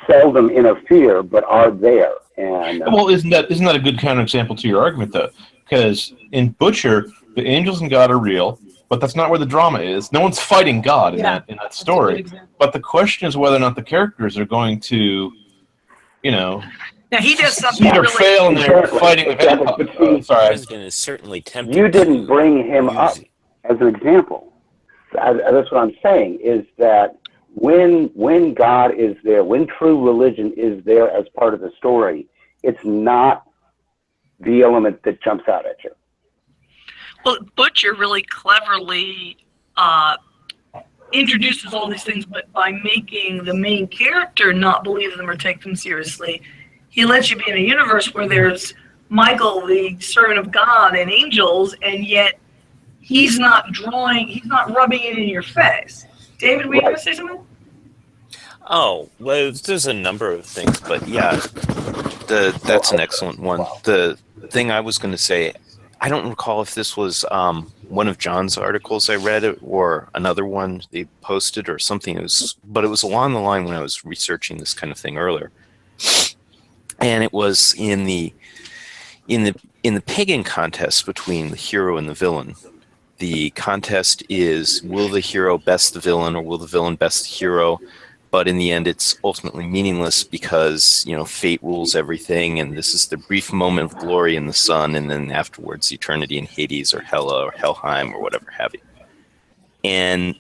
seldom interfere but are there. And
well, isn't that a good counterexample to your argument though? Because in Butcher, the angels and God are real, but that's not where the drama is. No one's fighting God in that story. But the question is whether or not the characters are going to,
Now he does something
either
really
fail and they're fighting the vampire. Sorry,
is certainly tempting.
You didn't bring him up as an example. That's what I'm saying, is that when God is there, when true religion is there as part of the story, it's not the element that jumps out at you.
Well, Butcher really cleverly introduces all these things, but by making the main character not believe them or take them seriously, he lets you be in a universe where there's Michael, the servant of God, and angels, and yet he's not rubbing it in your face. David, were you going to say something?
Oh, well, there's a number of things, but yeah, that's an excellent one. The thing I was going to say, I don't recall if this was one of John's articles I read or another one they posted or something. But it was along the line when I was researching this kind of thing earlier, and it was in the pagan contest between the hero and the villain. The contest is, will the hero best the villain or will the villain best the hero? But in the end, it's ultimately meaningless because, fate rules everything, and this is the brief moment of glory in the sun, and then afterwards, eternity in Hades or Hela or Helheim or whatever have you. And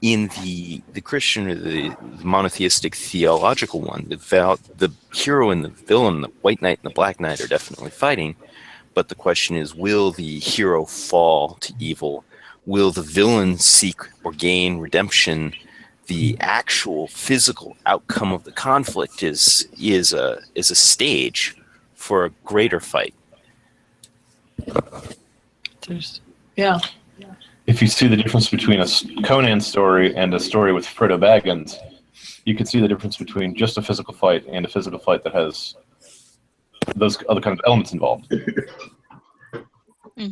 in the Christian or the monotheistic theological one, the hero and the villain, the white knight and the black knight, are definitely fighting. But the question is, will the hero fall to evil? Will the villain seek or gain redemption? The actual physical outcome of the conflict is a stage for a greater fight.
Yeah.
If you see the difference between a Conan story and a story with Frodo Baggins, you can see the difference between just a physical fight and a physical fight that has those other kind of elements involved.
Mm-hmm.
I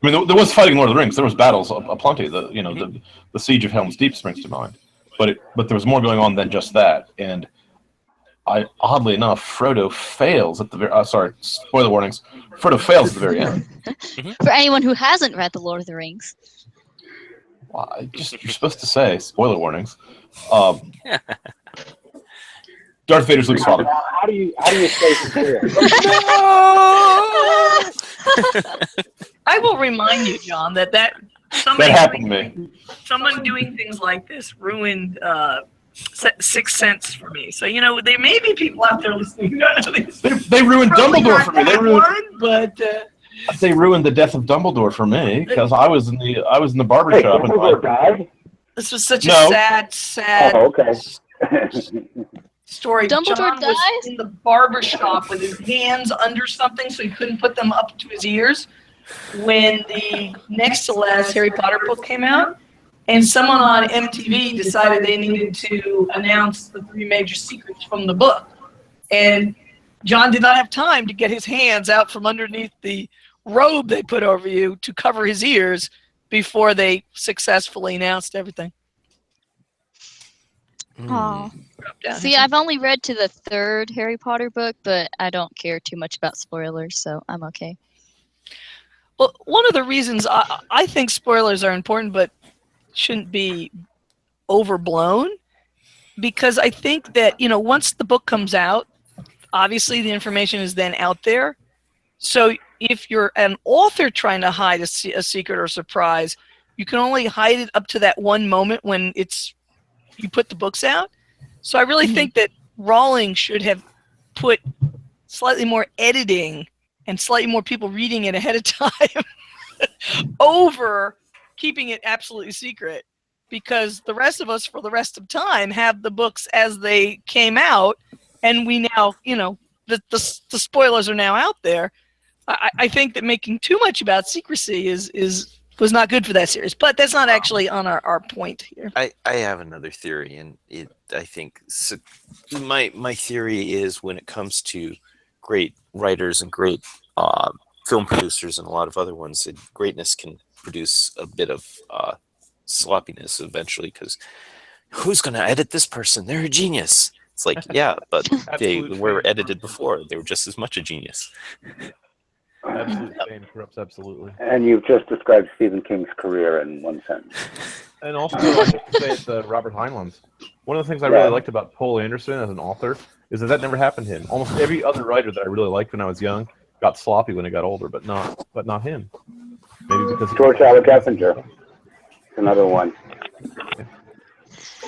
mean, there was fighting in Lord of the Rings. There was battles aplenty. The Siege of Helm's Deep springs to mind. But there was more going on than just that. And oddly enough, Frodo fails at the very... sorry, spoiler warnings. Frodo fails at the very end.
For anyone who hasn't read The Lord of the Rings.
Well, you're supposed to say spoiler warnings. Darth Vader's Luke's father.
How do you stay sincere?
I will remind you, John, that
That happened to me.
someone doing things like this ruined Sixth Sense for me. So there may be people out there listening who don't know these.
They ruined Dumbledore for me. They ruined the death of Dumbledore for me because I was in the barber shop.
Dumbledore died?
This was such a sad
Oh, okay.
story.
Dumbledore
John was
dies?
in the barber shop with his hands under something so he couldn't put them up to his ears when the next to last Harry Potter book came out, and someone on MTV decided they needed to announce the 3 major secrets from the book. And John did not have time to get his hands out from underneath the robe they put over you to cover his ears before they successfully announced everything.
Oh. See, I've only read to the 3rd Harry Potter book, but I don't care too much about spoilers, so I'm okay.
Well, one of the reasons I think spoilers are important but shouldn't be overblown, because I think that, once the book comes out, obviously the information is then out there. So if you're an author trying to hide a secret or surprise, you can only hide it up to that one moment when you put the books out. So I really think that Rowling should have put slightly more editing and slightly more people reading it ahead of time over keeping it absolutely secret, because the rest of us for the rest of time have the books as they came out, and we now, the spoilers are now out there. I think that making too much about secrecy was not good for that series, but that's not actually on our point here.
I have another theory, and I think my theory is, when it comes to great writers and great film producers and a lot of other ones, that greatness can produce a bit of sloppiness eventually, because who's going to edit this person? They're a genius. It's like, yeah, but they were edited before. They were just as much a genius.
Absolute fame corrupts absolutely.
And you've just described Stephen King's career in one sentence.
And also, I have to say, it's Robert Heinlein's. One of the things I really liked about Poul Anderson as an author is that never happened to him. Almost every other writer that I really liked when I was young got sloppy when he got older, but not him. Maybe because
George Alec Effinger, another one.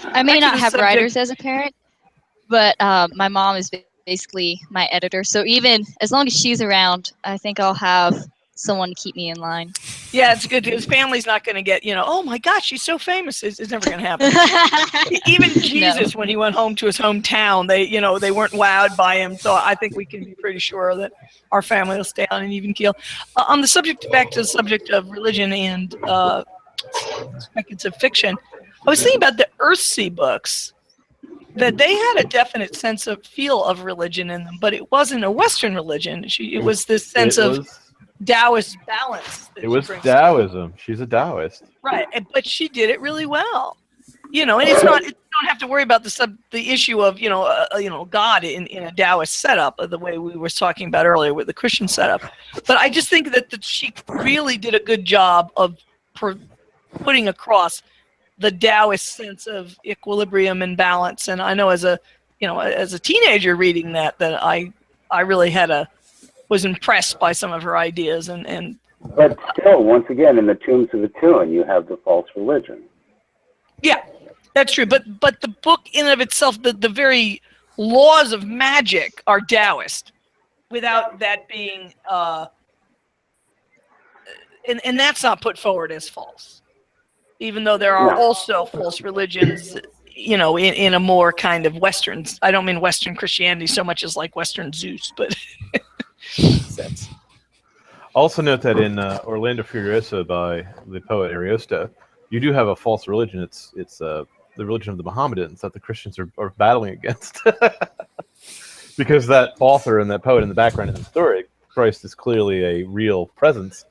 I may not have writers as a parent, but my mom is basically my editor. So even as long as she's around, I think I'll have someone to keep me in line.
Yeah, it's good. His family's not going to get, oh my gosh, she's so famous. It's never going to happen. Even Jesus, when he went home to his hometown, they weren't wowed by him. So I think we can be pretty sure that our family will stay on an even keel. On the subject, back to the subject of religion and speculative fiction, I was thinking about the Earthsea books, that they had a definite feel of religion in them, but it wasn't a Western religion. It was this sense of Taoist balance. That
It was
she brings.
Taoism. She's a Taoist.
Right, but she did it really well. You know, and it's not. You don't have to worry about the issue of God in a Taoist setup, the way we were talking about earlier with the Christian setup. But I just think that she really did a good job of putting across the Taoist sense of equilibrium and balance. And I know as a teenager reading that I really was impressed by some of her ideas and.
But still, once again, in the Tombs of Atum, you have the false religion.
Yeah, that's true. But the book in and of itself, the very laws of magic are Taoist, without that being, and that's not put forward as false, even though there are also false religions, in a more kind of Western. I don't mean Western Christianity so much as like Western Zeus, but. Sense.
Also note that in Orlando Furiosa by the poet Ariosto, you do have a false religion. It's the religion of the Mohammedans that the Christians are battling against. Because that author and that poet in the background of the story, Christ is clearly a real presence,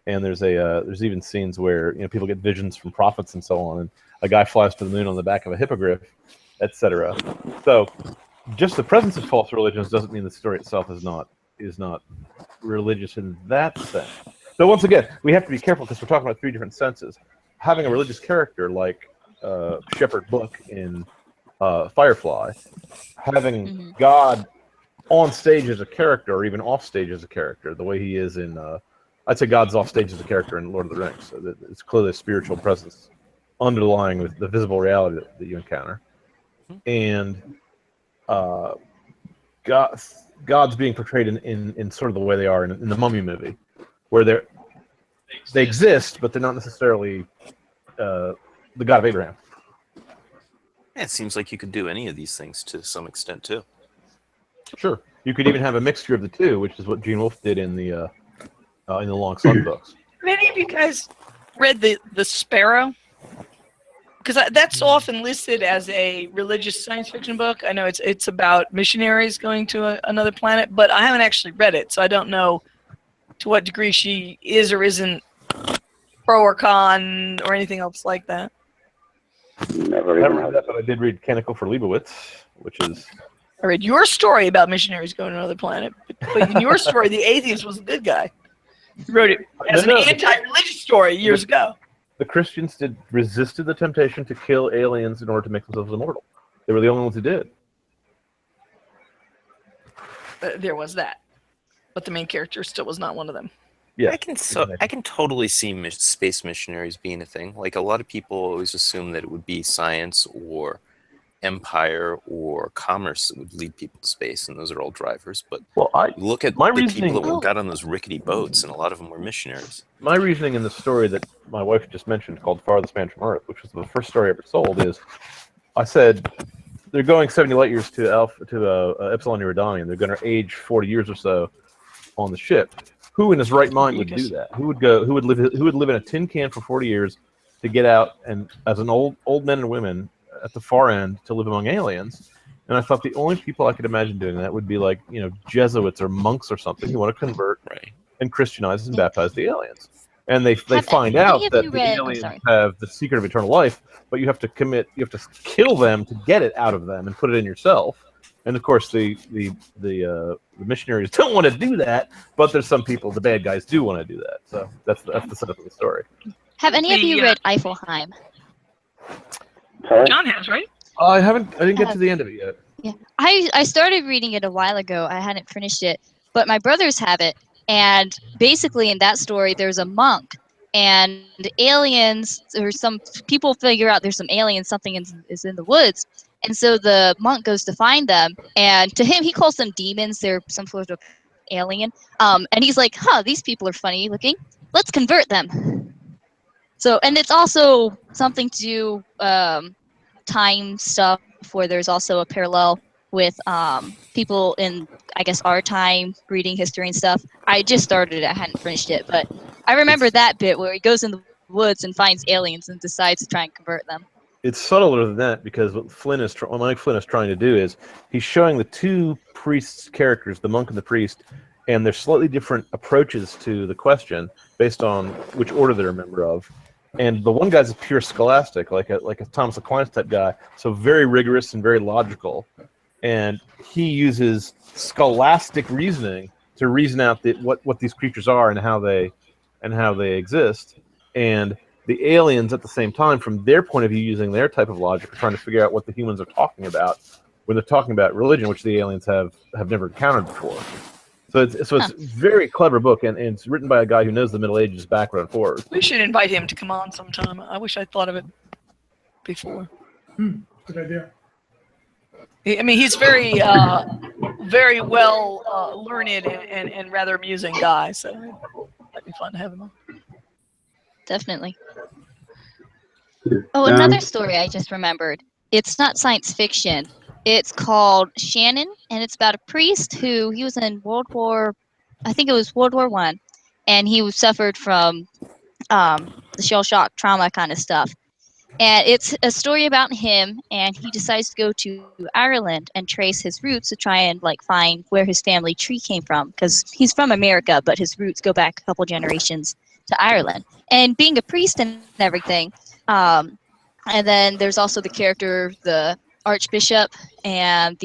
and there's even scenes where people get visions from prophets and so on, and a guy flies to the moon on the back of a hippogriff, etc. So, just the presence of false religions doesn't mean the story itself is not religious in that sense. So once again, we have to be careful because we're talking about three different senses. Having a religious character like Shepherd Book in Firefly, having God on stage as a character or even off stage as a character, the way he is in, I'd say God's off stage as a character in Lord of the Rings. So that it's clearly a spiritual presence underlying with the visible reality that you encounter. And God's being portrayed in sort of the way they are in the Mummy movie, where they exist, but they're not necessarily the God of Abraham.
Yeah, it seems like you could do any of these things to some extent too.
Sure, you could even have a mixture of the two, which is what Gene Wolfe did in the Long Sun books.
Have any of you guys read the Sparrow? Because that's often listed as a religious science fiction book. I know it's about missionaries going to another planet, but I haven't actually read it, so I don't know to what degree she is or isn't pro or con or anything else like that.
Never
read that, but I did read Canticle for Leibowitz, which is...
I read your story about missionaries going to another planet, but in your story, the atheist was a good guy. You wrote it as an anti-religious story years ago.
The Christians resisted the temptation to kill aliens in order to make themselves immortal. They were the only ones who did.
There was that, but the main character still was not one of them.
Yeah,
I can totally see space missionaries being a thing. Like a lot of people always assume that it would be science or empire or commerce that would lead people to space, and those are all drivers. But look at the people that got on those rickety boats, and a lot of them were missionaries.
My reasoning in the story that my wife just mentioned, called Farthest Man from Earth, which was the first story I ever sold, is I said they're going 70 light years to Epsilon Eridani, and they're going to age 40 years or so on the ship. Who in his right mind would do that? Who would live in a tin can for 40 years to get out and as an old men and women at the far end to live among aliens? And I thought the only people I could imagine doing that would be like, Jesuits or monks or something who want to convert and Christianize and baptize the aliens. And they find out that the aliens have the secret of eternal life, but you have to kill them to get it out of them and put it in yourself. And of course, the missionaries don't want to do that, but there's some people, the bad guys, do want to do that. So that's the setup of the story.
Have any of you read Eifelheim?
John has, right?
I didn't get to the end of it yet.
Yeah, I started reading it a while ago. I hadn't finished it, but my brothers have it. And basically, in that story, there's a monk, and aliens, or some people figure out there's some aliens, something is in the woods. And so the monk goes to find them, and to him, he calls them demons. They're some sort of alien. And he's like, these people are funny looking. Let's convert them. So, and it's also something to do time stuff, where there's also a parallel with people in, I guess, our time reading history and stuff. I just started it. I hadn't finished it, but I remember that bit where he goes in the woods and finds aliens and decides to try and convert them.
It's subtler than that, because what Mike Flynn is trying to do is he's showing the two priests' characters, the monk and the priest,
and there's slightly different approaches to the question based on which order they're a member of. And the one guy's a pure scholastic, like a Thomas Aquinas type guy, so very rigorous and very logical. And he uses scholastic reasoning to reason out what these creatures are and how they exist. And the aliens, at the same time, from their point of view, using their type of logic, are trying to figure out what the humans are talking about when they're talking about religion, which the aliens have never encountered before. So it's a very clever book, and it's written by a guy who knows the Middle Ages backward and forward.
We should invite him to come on sometime. I wish I'd thought of it before.
Good idea.
I mean, he's very, very well learned and rather amusing guy, so that'd be fun to have him on.
Definitely. Oh, another story I just remembered. It's not science fiction. It's called Shannon, and it's about a priest who he was in World War I, and he suffered from the shell shock trauma kind of stuff. And it's a story about him, and he decides to go to Ireland and trace his roots to try and find where his family tree came from, because he's from America, but his roots go back a couple generations to Ireland. And being a priest and everything, and then there's also the character, the Archbishop, and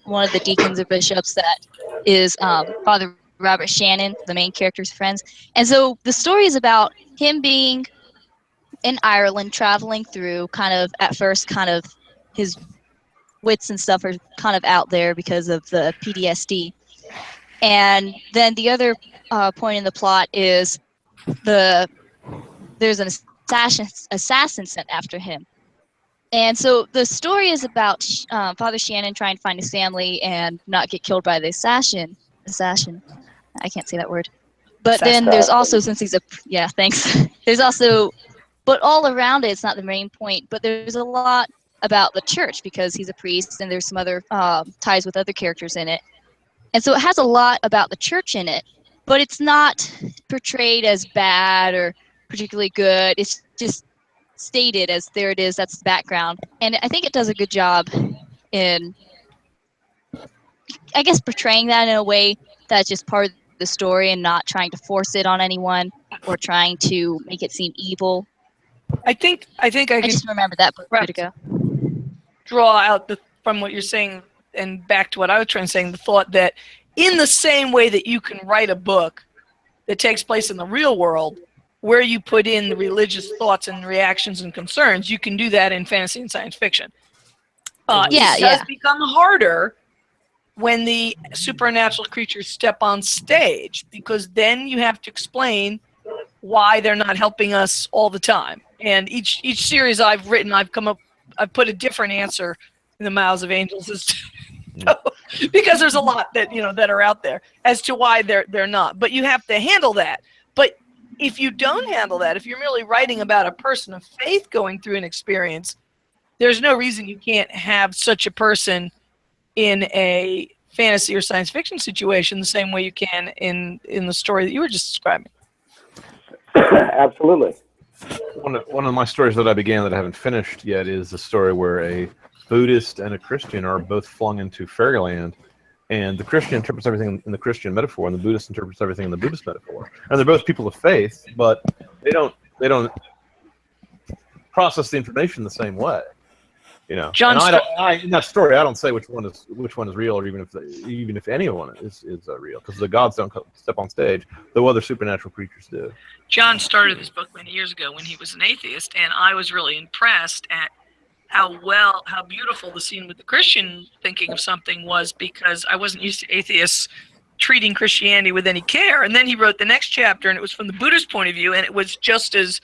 one of the deacons or bishops that is Father Robert Shannon, the main character's friends. And so the story is about him being in Ireland, traveling through, at first his wits and stuff are kind of out there because of the PTSD. And then the other point in the plot is there's an assassin sent after him. And so the story is about Father Shannon trying to find his family and not get killed by the assassin. I can't say that word. But then there's also, since he's thanks. There's also, but all around it's not the main point, but there's a lot about the church because he's a priest, and there's some other ties with other characters in it. And so it has a lot about the church in it, but it's not portrayed as bad or particularly good. It's just stated as there it is, that's the background. And I think it does a good job in, I guess, portraying that in a way that's just part of the story and not trying to force it on anyone or trying to make it seem evil. I
just
remember that book a bit ago.
Draw out from what you're saying and back to what I was trying to say, the thought that in the same way that you can write a book that takes place in the real world, where you put in the religious thoughts and reactions and concerns, you can do that in fantasy and science fiction. It does become harder when the supernatural creatures step on stage, because then you have to explain why they're not helping us all the time. And each series I've written, I've put a different answer in the mouths of angels as to, because there's a lot that that are out there as to why they're not. But you have to handle that. But if you don't handle that, if you're merely writing about a person of faith going through an experience, there's no reason you can't have such a person in a fantasy or science fiction situation the same way you can in the story that you were just describing.
Absolutely.
One of my stories that I began that I haven't finished yet is the story where a Buddhist and a Christian are both flung into fairyland, and the Christian interprets everything in the Christian metaphor, and the Buddhist interprets everything in the Buddhist metaphor. And they're both people of faith, but they don't process the information the same way.
John,
in that story, I don't say which one is real, or even if anyone is real, because the gods don't step on stage, though other supernatural creatures do.
John started this book many years ago when he was an atheist, and I was really impressed at how beautiful the scene with the Christian thinking of something was, because I wasn't used to atheists treating Christianity with any care. And then he wrote the next chapter, and it was from the Buddhist point of view, and it was just as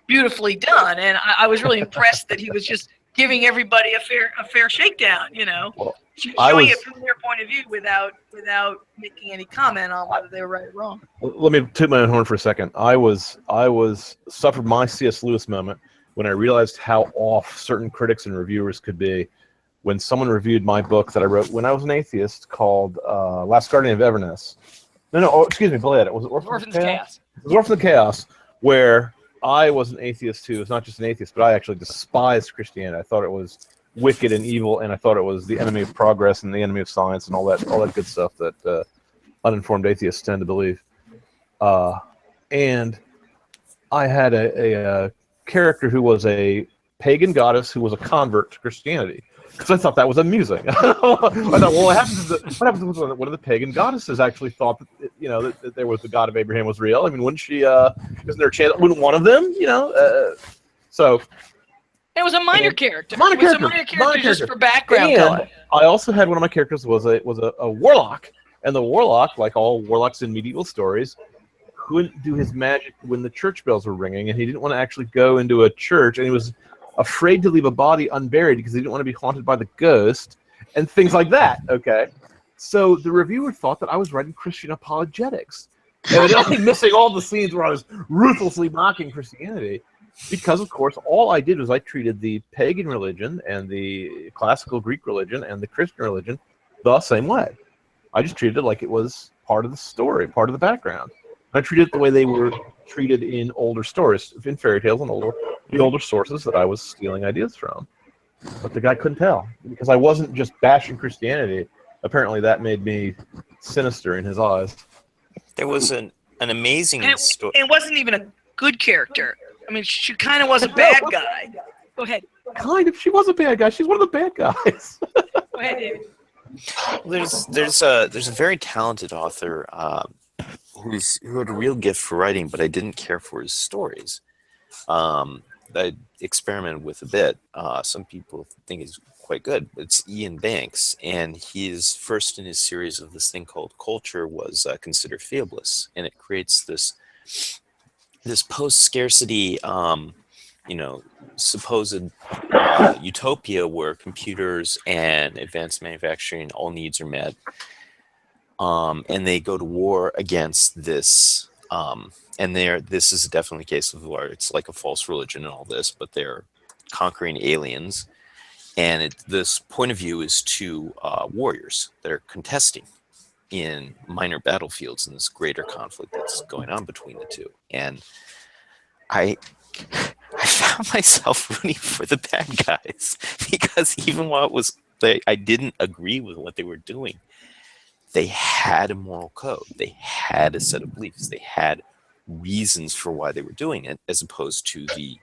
beautifully done. And I was really impressed that he was just giving everybody a fair shakedown,
Well,
showing it from their point of view without making any comment on whether they were right or wrong.
Let me toot my own horn for a second. I suffered my C.S. Lewis moment when I realized how off certain critics and reviewers could be when someone reviewed my book that I wrote when I was an atheist called Last Guardian of Everness. Excuse me, Bled. It was Orphan's Chaos. It was Orphan's Chaos, where I was an atheist too. It's not just an atheist, but I actually despised Christianity. I thought it was wicked and evil, and I thought it was the enemy of progress and the enemy of science and all that good stuff that uninformed atheists tend to believe. And I had a character who was a pagan goddess who was a convert to Christianity. Because I thought that was amusing. I thought, well, what happens when one of the pagan goddesses actually thought that, that there was the God of Abraham was real? I mean, wouldn't she? Isn't there a chance? Wouldn't one of them? So.
It was a minor character.
Minor character
Just for background
and
color.
I also had one of my characters was a warlock, and the warlock, like all warlocks in medieval stories, couldn't do his magic when the church bells were ringing, and he didn't want to actually go into a church, and he was afraid to leave a body unburied because he didn't want to be haunted by the ghost and things like that. Okay, so the reviewer thought that I was writing Christian apologetics, evidently missing all the scenes where I was ruthlessly mocking Christianity. Because, of course, all I did was I treated the pagan religion and the classical Greek religion and the Christian religion the same way. I just treated it like it was part of the story, part of the background. I treated it the way they were treated in older stories, in fairy tales and the older sources that I was stealing ideas from. But the guy couldn't tell, because I wasn't just bashing Christianity. Apparently that made me sinister in his eyes.
There was an amazing story.
It wasn't even a good character. I mean, she kind of was a bad guy. Go ahead.
Kind of. She was a bad guy. She's one of the bad guys.
Go ahead, David.
There's a very talented author who had a real gift for writing, but I didn't care for his stories. I experimented with a bit. Some people think he's quite good. It's Ian Banks, and he's first in his series of this thing called Culture was Consider Fearless, and it creates this post-scarcity, supposed utopia where computers and advanced manufacturing, all needs are met, and they go to war against this. And this is definitely a case of where it's like a false religion and all this, but they're conquering aliens, and this point of view is two warriors that are contesting in minor battlefields in this greater conflict that's going on between the two. And I found myself rooting for the bad guys because even while I didn't agree with what they were doing, they had a moral code. They had a set of beliefs. They had reasons for why they were doing it, as opposed to the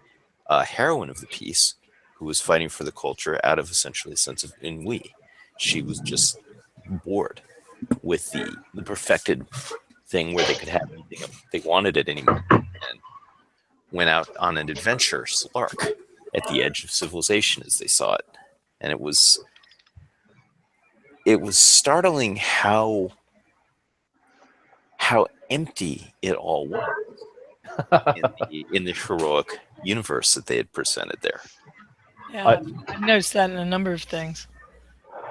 heroine of the piece who was fighting for the culture out of essentially a sense of ennui. She was just bored with the perfected thing where they could have anything if they wanted it anymore, and went out on an adventurous lark at the edge of civilization as they saw it. And it was startling how empty it all was in the heroic universe that they had presented there.
Yeah, I've noticed that in a number of things.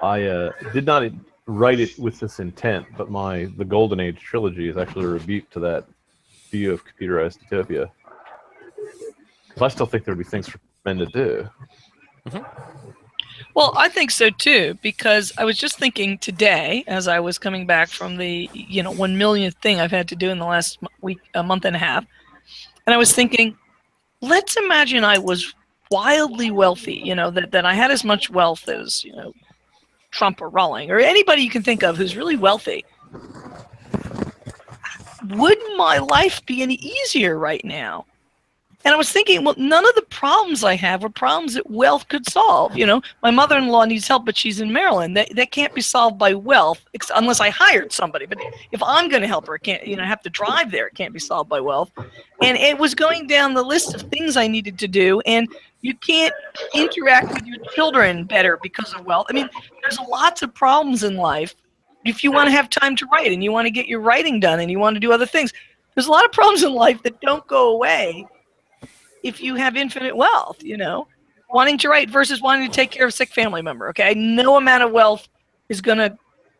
I did not write it with this intent, but the Golden Age trilogy is actually a rebuke to that view of computerized utopia. Because I still think there'd be things for men to do.
Mm-hmm. Well, I think so too, because I was just thinking today, as I was coming back from the 1 millionth thing I've had to do in the last month and a half, and I was thinking, let's imagine I was wildly wealthy, that I had as much wealth as Trump or Rawling or anybody you can think of who's really wealthy. Would my life be any easier right now? And I was thinking, well, none of the problems I have are problems that wealth could solve. My mother-in-law needs help, but she's in Maryland. That can't be solved by wealth unless I hired somebody. But if I'm going to help her, I have to drive there. It can't be solved by wealth. And it was going down the list of things I needed to do. And you can't interact with your children better because of wealth. I mean, there's lots of problems in life. If you want to have time to write and you want to get your writing done and you want to do other things, there's a lot of problems in life that don't go away if you have infinite wealth, wanting to write versus wanting to take care of a sick family member. Okay. No amount of wealth is going to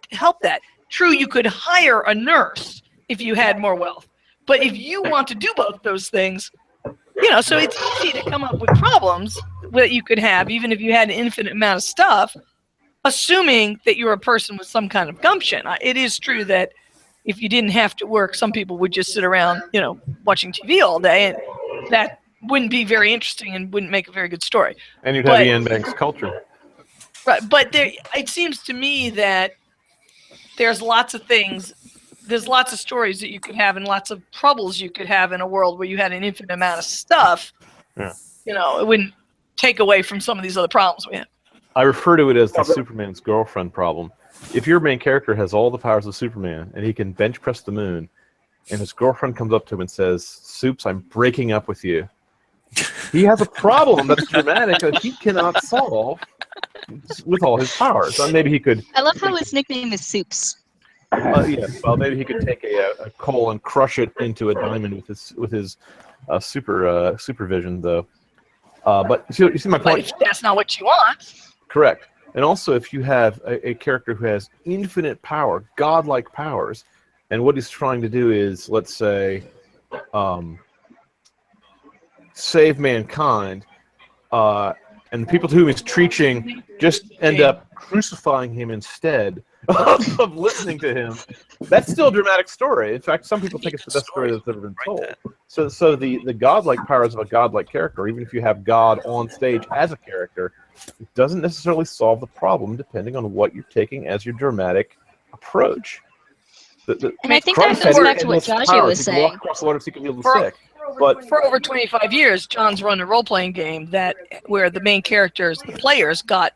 help that. True. You could hire a nurse if you had more wealth, but if you want to do both those things, so it's easy to come up with problems that you could have, even if you had an infinite amount of stuff, assuming that you're a person with some kind of gumption. It is true that if you didn't have to work, some people would just sit around, watching TV all day, and that wouldn't be very interesting and wouldn't make a very good story.
And you'd have Ian Banks' culture.
Right, but it seems to me that there's lots of things there's lots of stories that you could have and lots of troubles you could have in a world where you had an infinite amount of stuff.
Yeah.
You know, it wouldn't take away from some of these other problems we have.
I refer to it as the Superman's girlfriend problem. If your main character has all the powers of Superman and he can bench press the moon, and his girlfriend comes up to him and says, "Supes, I'm breaking up with you," he has a problem that's dramatic that he cannot solve with all his powers. Or maybe he could.
I love how his nickname is Soups.
Yeah, well, maybe he could take a coal and crush it into a diamond with his supervision, though. But you see my point.
But that's not what you want.
Correct. And also, if you have a character who has infinite power, godlike powers, and what he's trying to do is, let's say, save mankind, and the people to whom he's preaching just end up crucifying him instead of listening to him, that's still a dramatic story. In fact, some people think it's the best story that's ever been told. So the godlike powers of a godlike character, even if you have God on stage as a character, it doesn't necessarily solve the problem depending on what you're taking as your dramatic approach.
And I think that goes back to what Jagi was saying.
Walk across the water so you can heal the sick. But
for over 25 years, John's run a role-playing game where the main characters, the players, got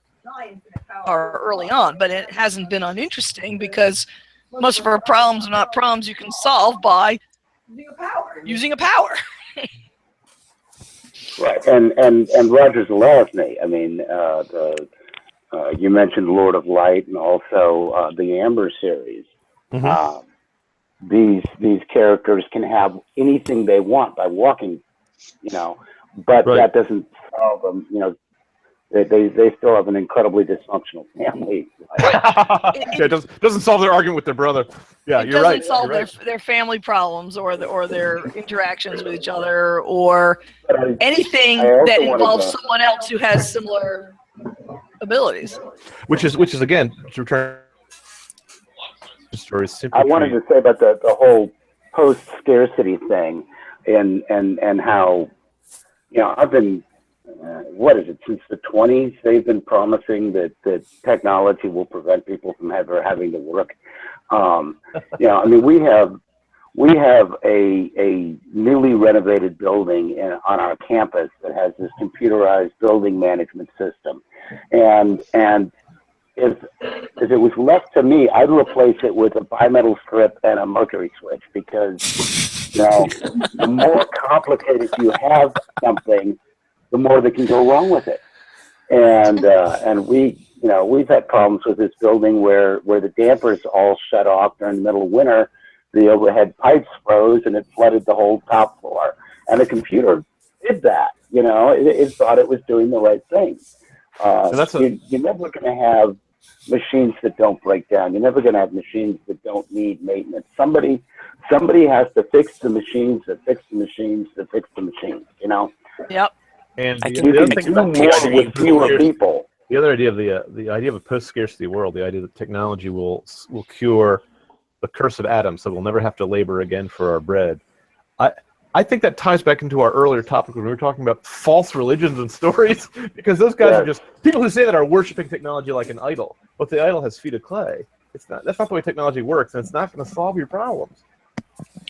power early on, but it hasn't been uninteresting because most of our problems are not problems you can solve by using a power.
Right, and Roger Zelazny. I mean, you mentioned Lord of Light and also the Amber series.
Mhm.
These characters can have anything they want by walking, you know, but
Right.
that doesn't solve them. You know, they still have an incredibly dysfunctional family.
Yeah, it doesn't solve their argument with their brother. Yeah, you're right.
It doesn't solve
You're right.
their family problems or their interactions with each other or anything that involves someone else who has similar abilities.
Which is again to return to stories.
I wanted to say about the whole post-scarcity thing and how, you know, I've been, what is it, since the 20s, they've been promising that technology will prevent people from ever having to work. You know, I mean, we have a newly renovated building on our campus that has this computerized building management system. And if it was left to me, I'd replace it with a bimetal strip and a mercury switch because, you know, the more complicated you have something, the more that can go wrong with it. And we, you know, we've had problems with this building where the dampers all shut off during the middle of winter. The overhead pipes froze and it flooded the whole top floor. And the computer did that, you know, it thought it was doing the right thing. You're never going to have machines that don't break down. You're never going to have machines that don't need maintenance. Somebody has to fix the machines that fix the machines that fix the machines, you know?
Yep.
And
you can do more with fewer people.
The other idea of the idea of a post-scarcity world, the idea that technology will cure the curse of Adam, so we'll never have to labor again for our bread. I think that ties back into our earlier topic when we were talking about false religions and stories, because those guys are just people who say that are worshiping technology like an idol, but the idol has feet of clay. It's not. That's not the way technology works, and it's not going to solve your problems.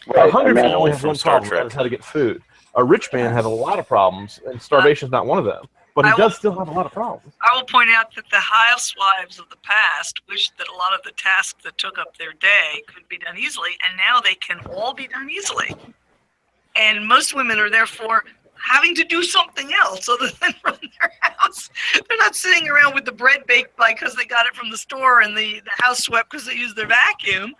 Right.
A hungry man only has one problem: that is how to get food. A rich man has a lot of problems, and starvation is not one of them. But he does still have a lot of problems.
I will point out that the housewives of the past wished that a lot of the tasks that took up their day could be done easily, and now they can all be done easily. And most women are therefore having to do something else other than run their house. They're not sitting around with the bread baked because they got it from the store and the house swept because they used their vacuum.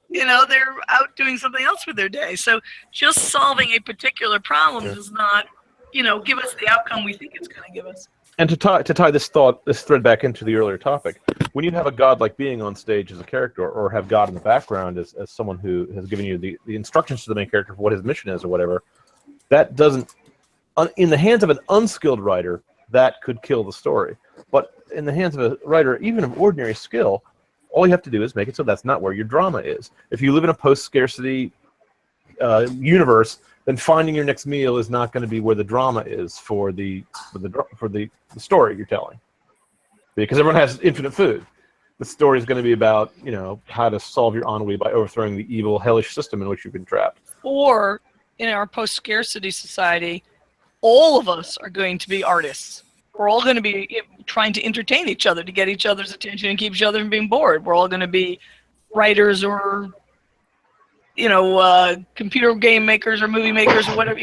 You know, they're out doing something else with their day. So just solving a particular problem does not, you know, give us the outcome we think it's going to give us.
And to tie this thread back into the earlier topic, when you have a godlike being on stage as a character, or have God in the background as someone who has given you the instructions to the main character for what his mission is or whatever, that doesn't, in the hands of an unskilled writer, that could kill the story. But in the hands of a writer, even of ordinary skill, all you have to do is make it so that's not where your drama is. If you live in a post-scarcity universe, then finding your next meal is not going to be where the drama is for the story you're telling, because everyone has infinite food. the story is going to be about, how to solve your ennui by overthrowing the evil, hellish system in which you've been trapped.
Or in our post-scarcity society, all of us are going to be artists. We're all going to be trying to entertain each other to get each other's attention and keep each other from being bored. We're all going to be writers or, computer game makers or movie makers or whatever,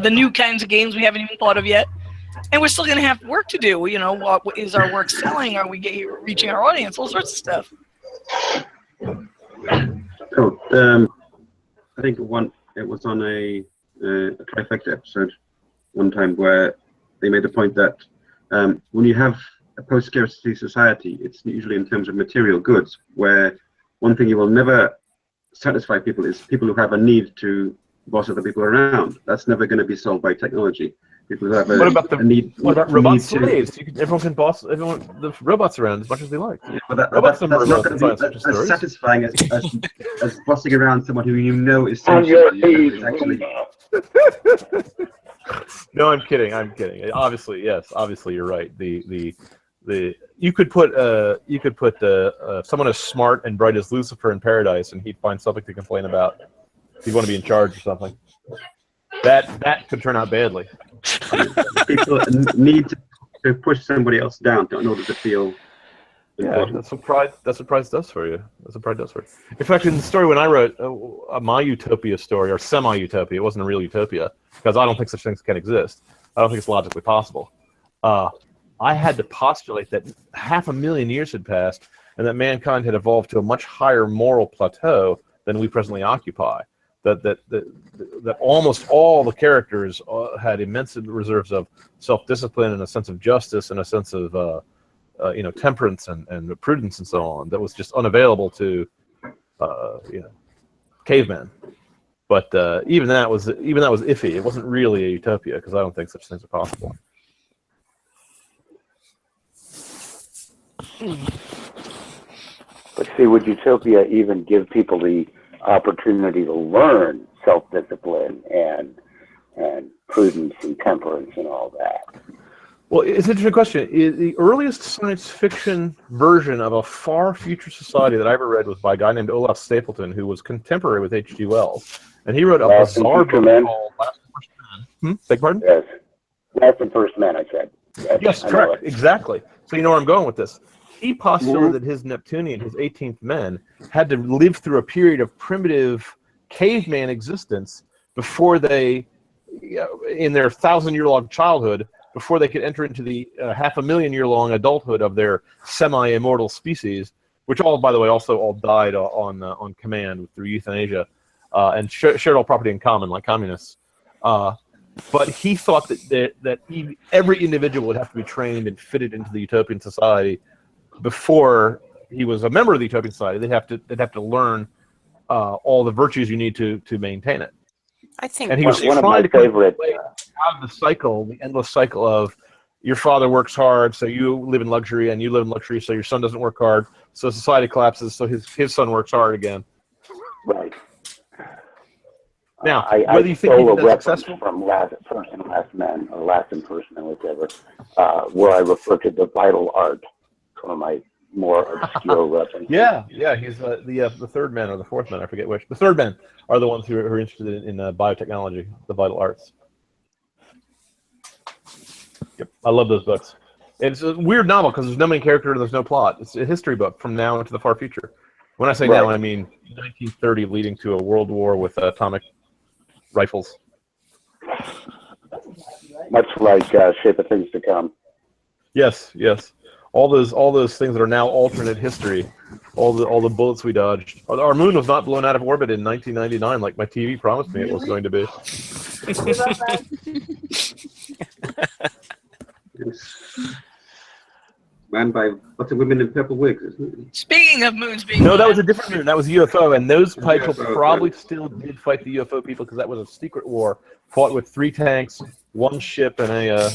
the new kinds of games we haven't even thought of yet. And we're still going to have work to do. What is our work selling? Are we reaching our audience? All sorts of stuff.
So, I think it was on a Trifecta episode one time where they made the point that when you have a post-scarcity society, it's usually in terms of material goods, where one thing you will never satisfy people is people who have a need to boss other people around. That's never going to be solved by technology. People who have
What about robot
need
slaves? Everyone can boss the robots around as much as they like.
But
Robots
that's
are
not going to be as satisfying as bossing around someone who is actually.
No, I'm kidding. Obviously, yes. Obviously, you're right. You could put someone as smart and bright as Lucifer in paradise, and he'd find something to complain about. He'd want to be in charge or something. That could turn out badly.
People need to push somebody else down in order to feel important.
That's what pride does for you. In fact, in the story when I wrote my utopia story, or semi-utopia, it wasn't a real utopia, because I don't think such things can exist. I don't think it's logically possible. I had to postulate that 500,000 years had passed and that mankind had evolved to a much higher moral plateau than we presently occupy. That almost all the characters had immense reserves of self-discipline and a sense of justice and a sense of temperance and prudence and so on that was just unavailable to cavemen. But even that was iffy. It wasn't really a utopia, because I don't think such things are possible.
But see, would utopia even give people the opportunity to learn self-discipline and prudence and temperance and all that?
Well, it's an interesting question. The earliest science fiction version of a far future society that I ever read was by a guy named Olaf Stapleton, who was contemporary with H.G. Wells. And he wrote a bizarre book called Last and First Man. Beg pardon?
Yes. Last and First Man, I said.
Yes, correct. Exactly. So you know where I'm going with this. He postulated that his Neptunian, his 18th men, had to live through a period of primitive caveman existence before they, in their 1,000-year-long childhood, before they could enter into the 500,000-year-long adulthood of their semi-immortal species, which all, by the way, also all died on command through euthanasia and shared all property in common, like communists. But he thought that every individual would have to be trained and fitted into the utopian society before he was a member of the utopian society. They'd have to learn all the virtues you need to maintain it.
I think
and he was
one of my
trying to
favorite
out of the endless cycle of your father works hard, so you live in luxury, and you live in luxury, so your son doesn't work hard, so society collapses, so his son works hard again.
Right.
Now,
I
whether you think
stole
he's
a reference
successful
from Last and Last Men, or Last and First Men, whichever, where I refer to the vital art. It's one of my more obscure references.
Yeah, he's the third man or the fourth man, I forget which. The third men are the ones who are interested in biotechnology, the vital arts. Yep, I love those books. It's a weird novel because there's no main character and there's no plot. It's a history book from now into the far future. When I say now, I mean 1930 leading to a world war with atomic rifles.
Much like Shape of Things to Come.
Yes. All those things that are now alternate history, all the bullets we dodged. Our moon was not blown out of orbit in 1999 like my TV promised me it was going to be.
Manned by lots of women in purple wigs, isn't it?
Speaking of moons being
No, that was a different moon. That was UFO, and those people
UFO,
probably still did fight the UFO people because that was a secret war fought with 3 tanks, 1 ship, and a.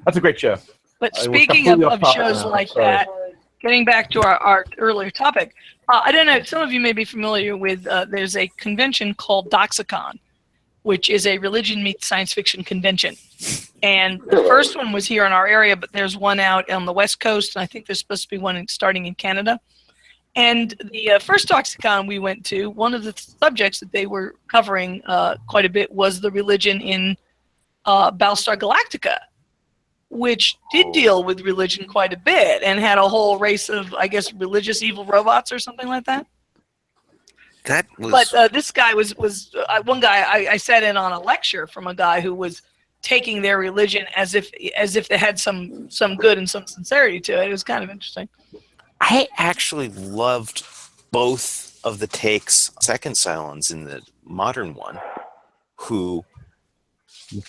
That's a great show.
But speaking of shows like that, getting back to our earlier topic, I don't know, some of you may be familiar with, there's a convention called Doxicon. which is a religion meets science fiction convention. And the first one was here in our area, but there's one out on the West Coast, and I think there's supposed to be one starting in Canada. And the first Toxicon we went to, one of the subjects that they were covering quite a bit was the religion in Battlestar Galactica, which did deal with religion quite a bit and had a whole race of, I guess, religious evil robots or something like that.
That was.
But this guy was one guy I sat in on a lecture from a guy who was taking their religion as if they had some good and some sincerity to it. It was kind of interesting.
I actually loved both of the takes, second Cylons in the modern one, who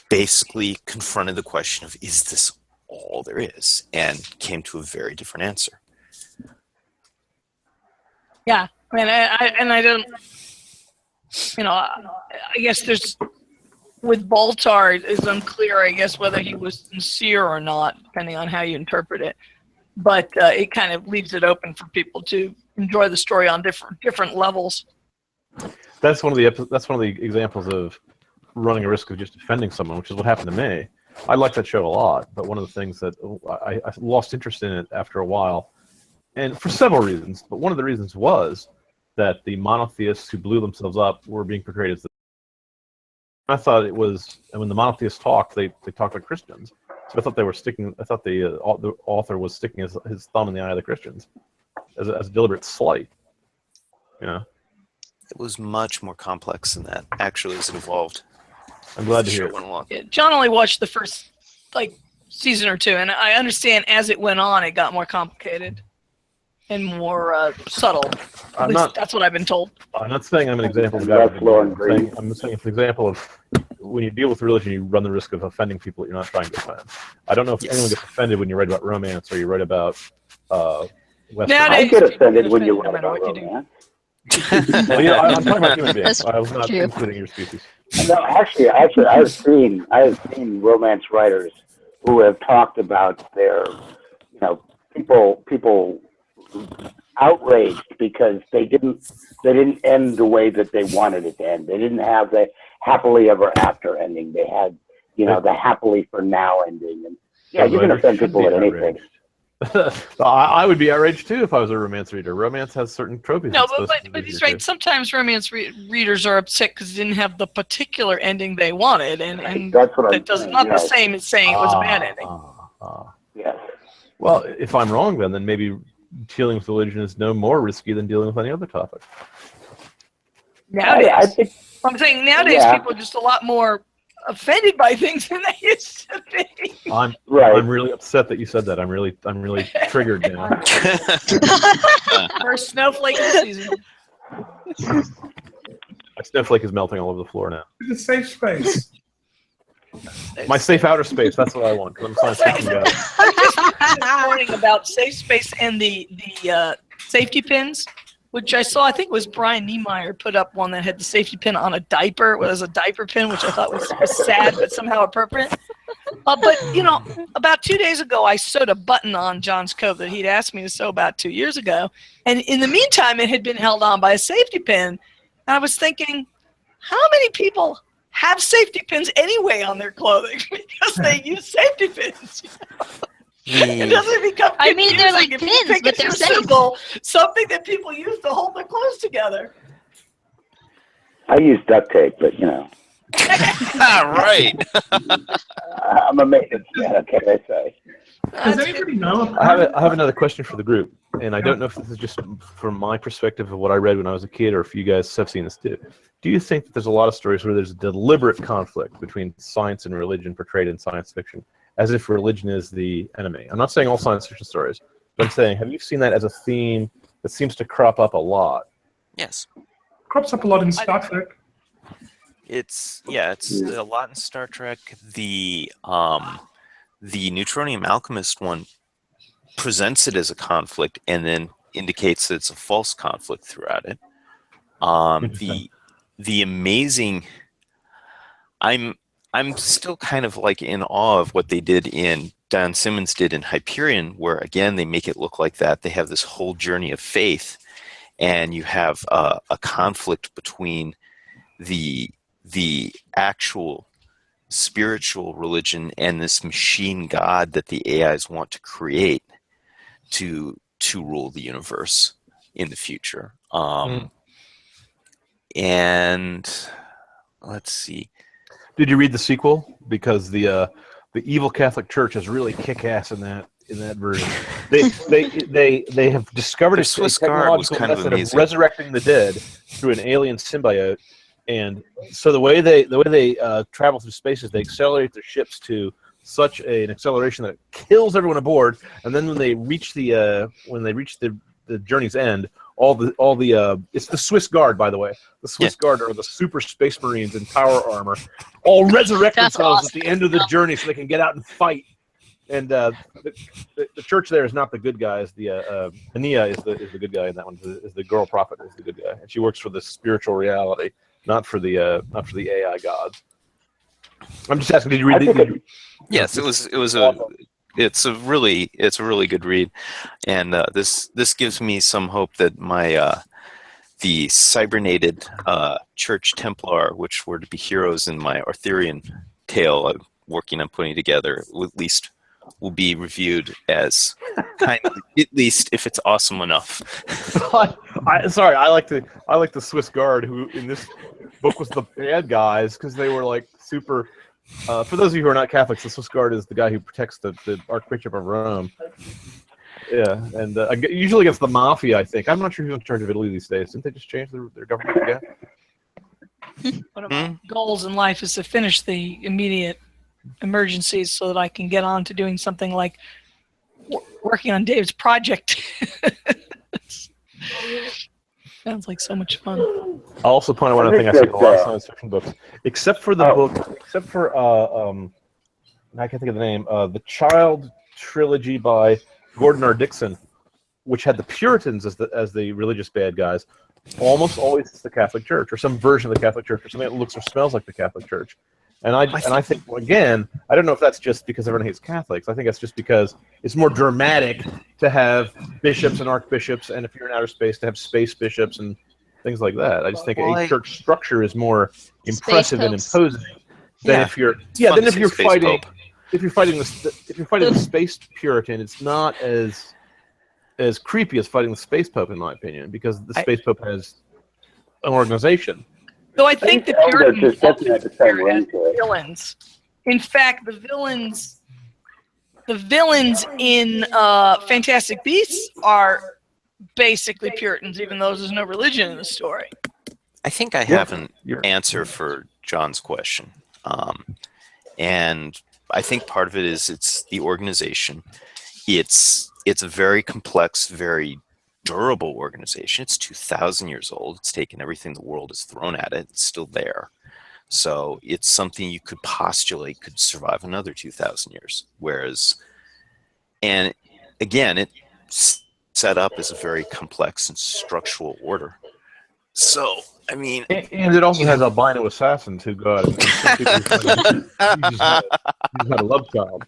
basically confronted the question of, is this all there is? And came to a very different answer.
Yeah, I mean, I don't, I guess there's, with Baltar, it's unclear, I guess, whether he was sincere or not, depending on how you interpret it. But it kind of leaves it open for people to enjoy the story on different levels.
That's one of the examples of running a risk of just offending someone, which is what happened to me. I liked that show a lot, but one of the things that I lost interest in it after a while, and for several reasons, but one of the reasons was that the monotheists who blew themselves up were being portrayed as the... I thought it was, and when the monotheists talked, they talked like Christians. So I thought the author was sticking his thumb in the eye of the Christians as a deliberate slight.
It was much more complex than that. Actually, was involved.
I'm glad to hear it.
Yeah, John only watched the first season or two, and I understand as it went on, it got more complicated and more subtle. That's what I've been told.
I'm not saying I'm an example of God. I'm saying it's an example of when you deal with religion, you run the risk of offending people that you're not trying to offend. I don't know if anyone gets offended when you write about romance or you write about Western.
I get offended when you write about romance.
Well, yeah, I'm talking about human beings. I was not including your species.
No, actually, I've seen romance writers who have talked about their, people outraged because they didn't end the way that they wanted it to end. They didn't have the happily ever after ending. They had, the happily for now ending. And you can offend people at anything.
I would be outraged too if I was a romance reader. Romance has certain tropes.
No, but he's right. Sometimes romance readers are upset because it didn't have the particular ending they wanted, and
that's what
that does not the same as saying it was a bad ending.
Yes.
Well, if I'm wrong, then maybe dealing with religion is no more risky than dealing with any other topic.
Nowadays,
I think,
I'm saying nowadays people are just a lot more offended by things than they used to be.
I'm really upset that you said that. I'm really triggered now.
First snowflake of the season.
My snowflake is melting all over the floor now.
It's a safe space.
My safe outer space. That's what I want. I'm science fiction guy.
This morning about safe space and the safety pins, which I saw. I think it was Brian Niemeier put up one that had the safety pin on a diaper. It was a diaper pin, which I thought was sad but somehow appropriate. But about 2 days ago, I sewed a button on John's coat that he'd asked me to sew about 2 years ago, and in the meantime, it had been held on by a safety pin. And I was thinking, how many people have safety pins anyway on their clothing because they use safety pins? It doesn't become confusing.
I mean, they're like pins, but they're
symbol, something that people use to hold their clothes together.
I use duct tape, but
Right.
I'm a maintenance man. What can I say?
Does anybody know?
I have another question for the group, and I don't know if this is just from my perspective of what I read when I was a kid, or if you guys have seen this too. Do you think that there's a lot of stories where there's a deliberate conflict between science and religion portrayed in science fiction, as if religion is the enemy? I'm not saying all science fiction stories, but I'm saying, have you seen that as a theme that seems to crop up a lot?
Yes.
Crops up a lot in Star Trek.
It's a lot in Star Trek. The Neutronium Alchemist one presents it as a conflict and then indicates that it's a false conflict throughout it. The amazing, I'm still kind of in awe of what they did Don Simmons did in Hyperion, where again they make it look like that they have this whole journey of faith, and you have a conflict between the the actual spiritual religion and this machine god that the AIs want to create to rule the universe in the future. And let's see.
Did you read the sequel? Because the evil Catholic Church is really kick-ass in that version. They have discovered a
Swiss Guard was kind of
method
amazing.
of resurrecting the dead through an alien symbiote, and so the way they travel through space is they accelerate their ships to such an acceleration that it kills everyone aboard, and then when they reach the journey's end, all the it's the Swiss Guard, by the way. The Swiss Guard are the super space marines in power armor, all resurrect themselves at the end of the journey so they can get out and fight. And the church there is not the good guys. The Ania is the good guy in that one. Is the girl prophet is the good guy, and she works for the spiritual reality, not for the AI gods. I'm just asking. Did you read the?
Yes, it's a really good read, and this gives me some hope that my the cybernated Church Templar, which were to be heroes in my Arthurian tale I'm working on putting together, at least will be reviewed as kind of, at least if it's awesome enough.
I like the Swiss Guard, who in this book was the bad guys because they were like super. For those of you who are not Catholics, the Swiss Guard is the guy who protects the Archbishop of Rome. Yeah, and usually against the mafia, I think. I'm not sure who's in charge of Italy these days. Didn't they just change their government again?
One of my goals in life is to finish the immediate emergencies so that I can get on to doing something like working on Dave's project. Sounds like so much fun.
I'll also point out one other thing I see in a lot of science fiction books, except for I can't think of the name, the Child trilogy by Gordon R. Dickson, which had the Puritans as the religious bad guys. Almost always it's the Catholic Church, or some version of the Catholic Church, or something that looks or smells like the Catholic Church. And I think again, I don't know if that's just because everyone hates Catholics. I think that's just because it's more dramatic to have bishops and archbishops, and if you're in outer space, to have space bishops and things like that. I just think a church structure is more impressive and imposing than if you're fighting the space Puritan. It's not as creepy as fighting the space pope, in my opinion, because the space pope has an organization.
Though I think the Puritans also appear as villains. In fact, the villains in Fantastic Beasts are basically Puritans, even though there's no religion in the story.
I think I have an answer for John's question. And I think part of it is it's the organization. It's a very complex, very durable organization. It's 2,000 years old. It's taken everything the world has thrown at it. It's still there. So it's something you could postulate could survive another 2,000 years. Whereas, and again, it's set up as a very complex and structural order. So, I mean...
And it also has albino assassins who go out and some people you just had a love child.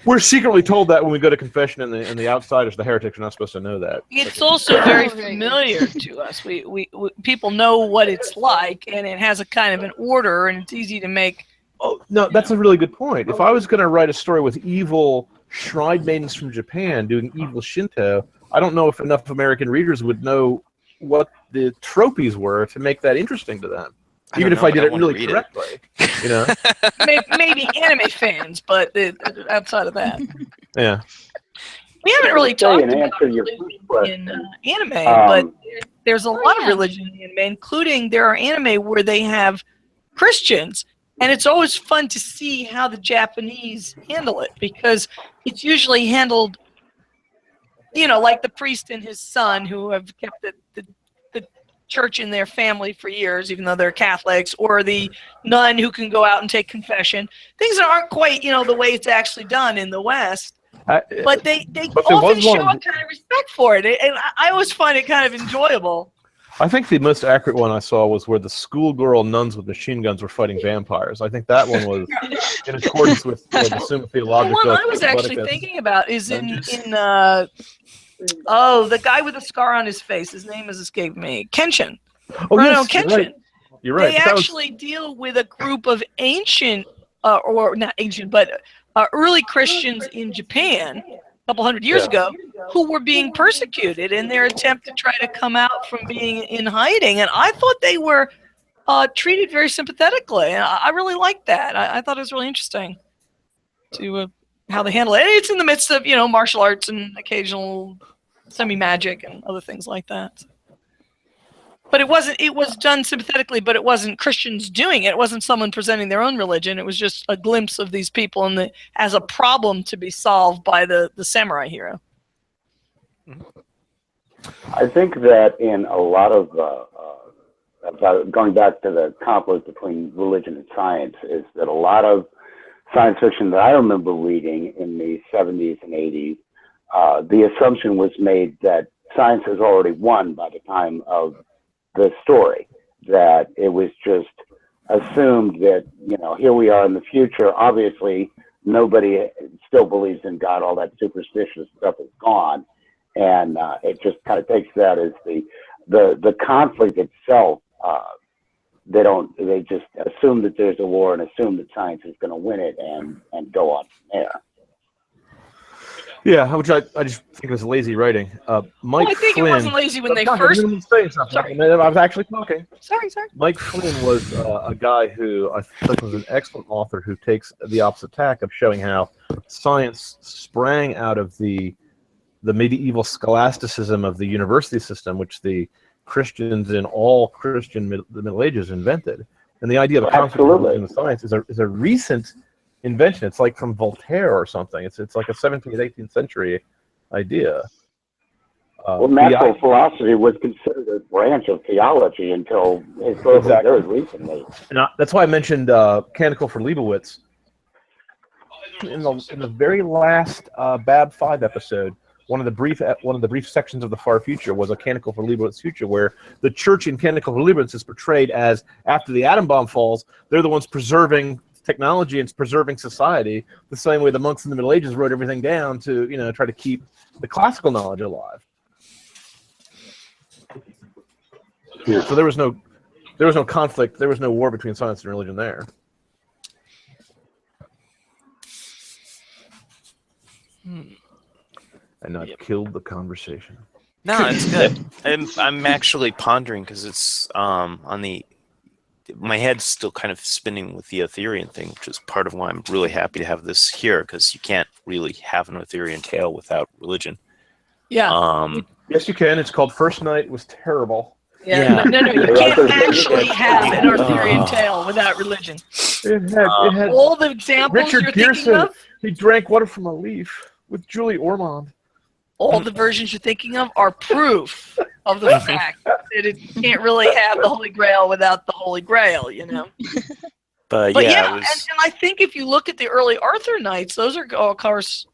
We're secretly told that when we go to confession, and the outsiders, the heretics, are not supposed to know that.
It's also very familiar to us. We people know what it's like, and it has a kind of an order, and it's easy to make.
Oh no, that's a really good point. If I was going to write a story with evil shrine maidens from Japan doing evil Shinto, I don't know if enough American readers would know what the tropes were to make that interesting to them. Even if I did it really correctly, you know.
Maybe anime fans, but outside of that,
yeah.
We haven't really talked about religion in anime, but there's a lot of religion in anime, including there are anime where they have Christians, and it's always fun to see how the Japanese handle it, because it's usually handled, like the priest and his son who have kept the church in their family for years, even though they're Catholics, or the nun who can go out and take confession. Things that aren't quite, the way it's actually done in the West. But they often show a kind of respect for it, and I always find it kind of enjoyable.
I think the most accurate one I saw was where the schoolgirl nuns with machine guns were fighting vampires. I think that one was in accordance with the Summa Theologica.
The one I was actually thinking about is in the guy with a scar on his face. His name has escaped me. Kenshin.
Oh,
Bruno
yes, you're
Kenshin.
right. You're right.
They actually deal with a group of ancient, or not ancient, but early Christians in Japan a couple hundred years ago who were being persecuted in their attempt to try to come out from being in hiding. And I thought they were treated very sympathetically. And I really liked that. I thought it was really interesting to how they handle it. And it's in the midst of, martial arts and occasional semi-magic and other things like that. But it was done sympathetically, but it wasn't Christians doing it. It wasn't someone presenting their own religion. It was just a glimpse of these people as a problem to be solved by the samurai hero.
I think that in a lot of, going back to the conflict between religion and science, is that a lot of science fiction that I remember reading in the 70s and 80s, the assumption was made that science has already won by the time of the story, that it was just assumed that, here we are in the future. Obviously, nobody still believes in God. All that superstitious stuff is gone. And it just kind of takes that as the conflict itself. They just assume that there's a war and assume that science is going to win it and go on from there.
Yeah, which I just think was lazy writing. Mike
I think
Flynn,
it wasn't lazy when they first.
Sorry. I was actually talking.
Sorry.
Mike Flynn was a guy who I think was an excellent author who takes the opposite tack of showing how science sprang out of the medieval scholasticism of the university system, which the Christians in all the Middle Ages invented. And the idea of a conflict between religion and science is a recent invention. It's like from Voltaire or something. It's like a 17th, 18th century idea.
Natural philosophy was considered a branch of theology until very recently.
And that's why I mentioned Canticle for Leibowitz. In the very last Bab 5 episode, one of the brief sections of the far future was a Canticle for Leibowitz future, where the church in Canticle for Leibowitz is portrayed as, after the atom bomb falls, they're the ones preserving technology and preserving society, the same way the monks in the Middle Ages wrote everything down to try to keep the classical knowledge alive. Yeah. So there was no conflict, there was no war between science and religion there. And I've killed the conversation.
No, it's good. I'm actually pondering because it's my head's still kind of spinning with the Arthurian thing, which is part of why I'm really happy to have this here, because you can't really have an Arthurian tale without religion.
Yeah.
Yes, you can. It's called First Night. It was terrible.
Yeah. No, you can't actually have an Arthurian tale without religion.
It had
all the examples
Richard
you're
Pearson,
thinking of.
He drank water from a leaf with Julie Ormond.
All the versions you're thinking of are proof of the fact that it can't really have the Holy Grail without the Holy Grail, But yeah, and I think if you look at the early Arthur Knights, those are, of course,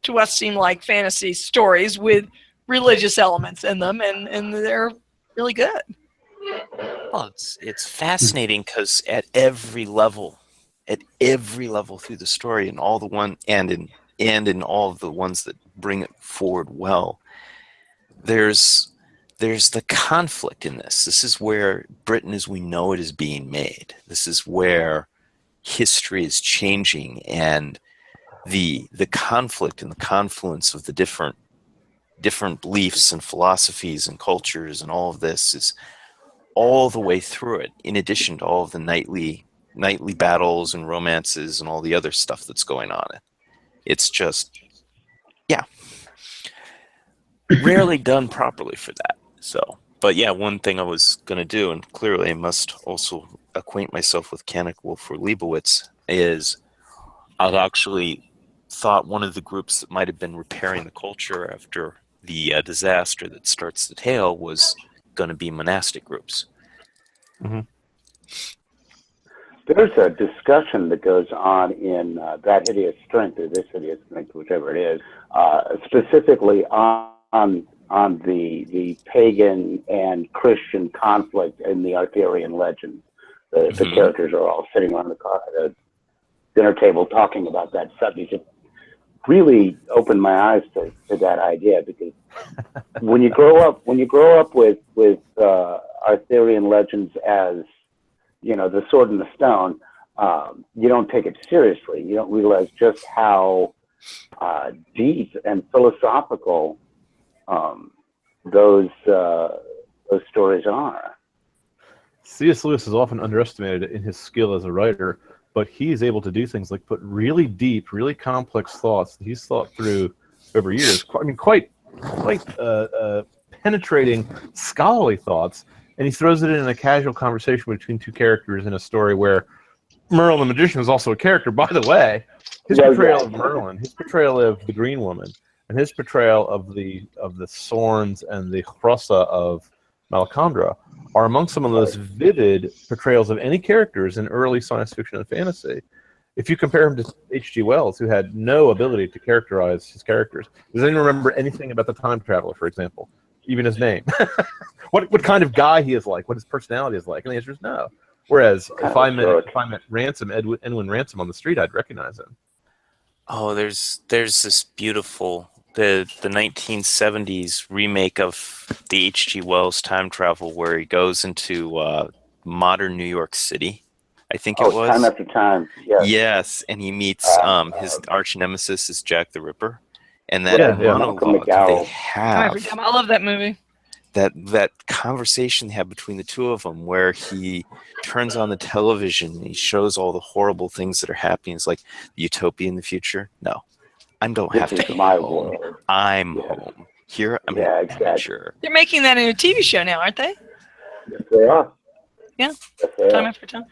to us seem like fantasy stories with religious elements in them, and they're really good.
Well, it's fascinating because at every level through the story, and all the one and in all of the ones that bring it forward well, there's the conflict in this. This is where Britain as we know it is being made. This is where history is changing, and the conflict and the confluence of the different beliefs and philosophies and cultures and all of this is all the way through it, in addition to all of the nightly battles and romances and all the other stuff that's going on. It's just, rarely done properly for that. So, but yeah, one thing I was going to do, and clearly I must also acquaint myself with Canticle for Leibowitz, is I've actually thought one of the groups that might have been repairing the culture after the disaster that starts the tale was going to be monastic groups.
Mm-hmm.
There's a discussion that goes on in That Hideous Strength, or This Hideous Strength, whichever it is, specifically on the pagan and Christian conflict in the Arthurian legend. The characters are all sitting around the dinner table talking about that subject. really opened my eyes to that idea, because when you grow up with Arthurian legends as, you know, the sword and the stone, you don't take it seriously. You don't realize just how deep and philosophical those stories are.
C.S. Lewis is often underestimated in his skill as a writer, but he's able to do things like put really deep, really complex thoughts that he's thought through over years. Quite penetrating, scholarly thoughts, and he throws it in a casual conversation between two characters in a story where Merlin the Magician is also a character, by the way. His portrayal of Merlin, his portrayal of the Green Woman, and his portrayal of the Sorns and the Hrossa of Malacandra are among some of the most vivid portrayals of any characters in early science fiction and fantasy. If you compare him to H.G. Wells, who had no ability to characterize his characters, does anyone remember anything about the time traveler, for example? Even his name? what kind of guy he is like, what his personality is like? And the answer is no. Whereas if I met Ransom, Edwin Ransom on the street, I'd recognize him.
Oh, there's this beautiful the 1970s remake of the H.G. Wells time travel where he goes into modern New York City. I think it was.
Time After Time. Yes.
Yes, and he meets his arch nemesis is Jack the Ripper, and that
monologue
they have.
I love that movie.
That conversation they have between the two of them, where he turns on the television and he shows all the horrible things that are happening. It's like the utopia in the future. No, I don't have to.
My
home.
world.
I'm home here. I'm
exactly.
They're making that in a TV show now, aren't they?
Yes, they are.
Yeah.
Yes, they
Time
are.
After Time.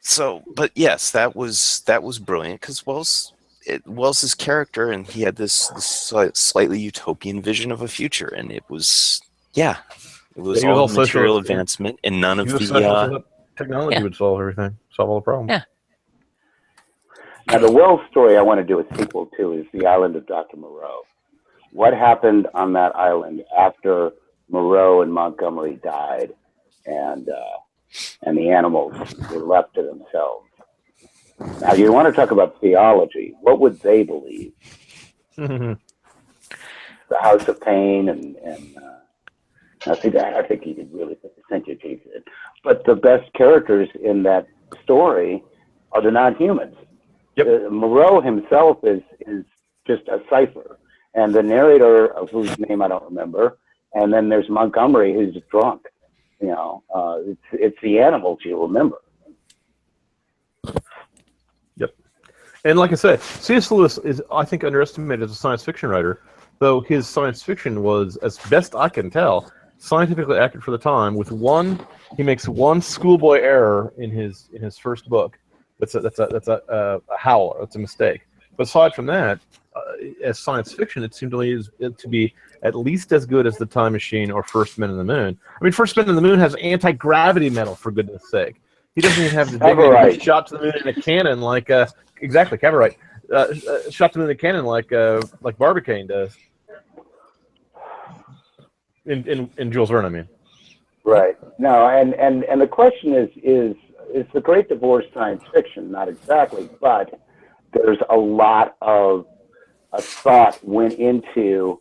So, but yes, that was brilliant because Wells's character, and he had this slightly utopian vision of a future, and it was all material advancement, and none of the
technology would solve everything, solve all the problems.
Yeah.
Now, the Wells story I want to do a sequel to is The Island of Dr. Moreau. What happened on that island after Moreau and Montgomery died, and the animals were left to themselves? Now, you want to talk about theology. What would they believe? The House of Pain and I think you could really syncopate it. But the best characters in that story are the non-humans. Yep. Moreau himself is just a cipher, and the narrator, of whose name I don't remember, and then there's Montgomery, who's drunk. You know, it's the animals you remember.
Yep. And like I said, C.S. Lewis is, I think, underestimated as a science fiction writer, though his science fiction was, as best I can tell, scientifically accurate for the time. He makes one schoolboy error in his first book. That's a howler. That's a mistake. But aside from that, as science fiction, it seemed to be at least as good as The Time Machine or First Men in the Moon. I mean, First Men in the Moon has anti-gravity metal, for goodness sake. He doesn't even have the shot to the moon in a cannon like exactly Caverite. Shot to the moon in a cannon like Barbicane does. In Jules Verne, I mean.
Right. No, and the question is the great divorce science fiction? Not exactly, but there's a lot of thought went into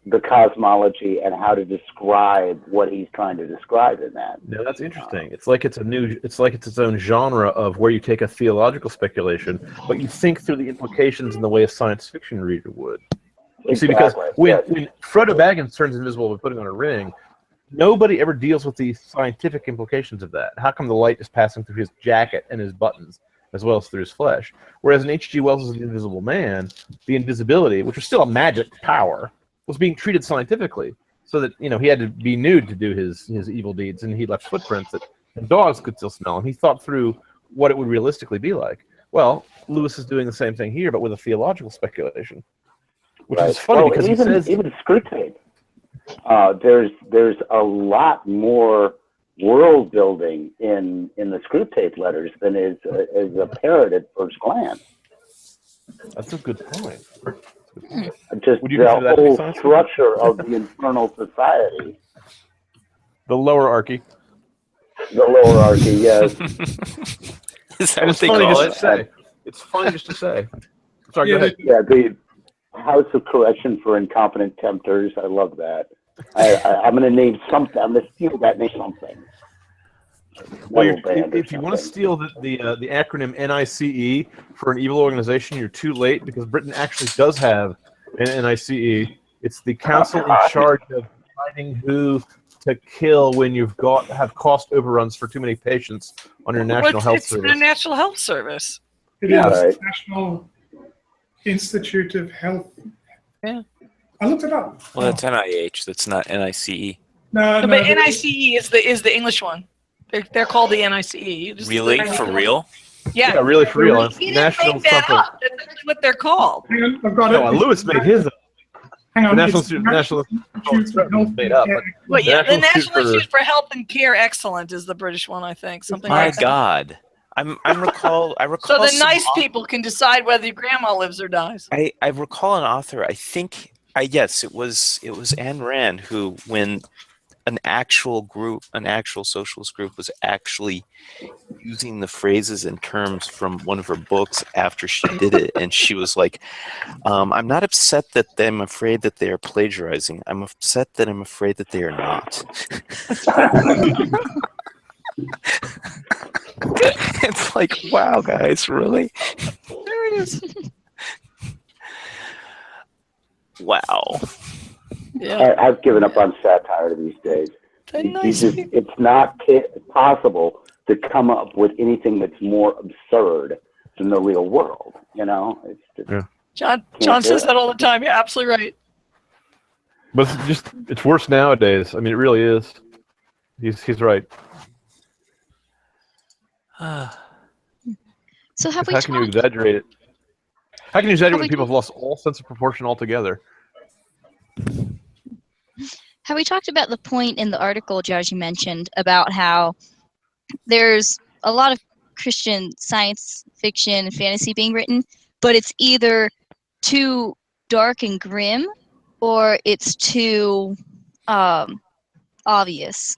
the cosmology and how to describe what he's trying to describe in that.
Yeah, that's interesting. It's like it's its own genre of where you take a theological speculation, but you think through the implications in the way a science fiction reader would. You see, because when Frodo Baggins turns invisible by putting on a ring, nobody ever deals with the scientific implications of that. How come the light is passing through his jacket and his buttons, as well as through his flesh? Whereas in H.G. Wells' The Invisible Man, the invisibility, which was still a magic power, was being treated scientifically, so that he had to be nude to do his evil deeds, and he left footprints that dogs could still smell. And he thought through what it would realistically be like. Well, Lewis is doing the same thing here, but with a theological speculation. Which is funny because
even Screwtape, there's a lot more world building in the Screwtape letters than is apparent at first glance.
That's a good point.
Just the whole structure of the Infernal Society.
The lowerarchy.
The lowerarchy, yes.
Is that what they call it?
It's fun just to say. sorry, go ahead.
Yeah, the House of Correction for Incompetent Tempters. I love that. I'm going to name something. I'm going to steal that name something.
Well, if you want to steal the acronym NICE for an evil organization, you're too late, because Britain actually does have an NICE. It's the council in charge of deciding who to kill when have cost overruns for too many patients on your national health service.
It's the National Health Service.
It is National Institute of Health.
Yeah.
I looked it up.
Well, that's NIH. That's not NICE.
No,
but NICE is the English one. They're called the NICE.
Really? For real?
Yeah.
Really for real. It's
He didn't
national
make that
something.
up. That's what they're called.
Hang on, I've got
No,
it.
Lewis made his up.
Hang on.
The
it's
National
Institute for Health
made up.
and
But
Well, yeah, the
National
National
Institute
Institute for Health and Care Excellent is the British one, I think. Something
My
like that.
God. I recall.
So the
some
nice people can decide whether your grandma lives or dies.
I recall an author. I think. Yes, it was Ayn Rand who, when an actual socialist group was actually using the phrases and terms from one of her books after she did it, and she was like, I'm not upset that I'm afraid that they are plagiarizing. I'm upset that I'm afraid that they are not. It's like, wow, guys, really?
There it is.
Wow.
Yeah.
I've given up on satire these days. It's not possible to come up with anything that's more absurd than the real world. It's just,
John says that all the time. You're absolutely right.
But it's worse nowadays. I mean, it really is. He's right.
So have we
How can you exaggerate it? How can you exaggerate when people have lost all sense of proportion altogether?
Have we talked about the point in the article Jagi mentioned about how there's a lot of Christian science fiction and fantasy being written, but it's either too dark and grim or it's too obvious?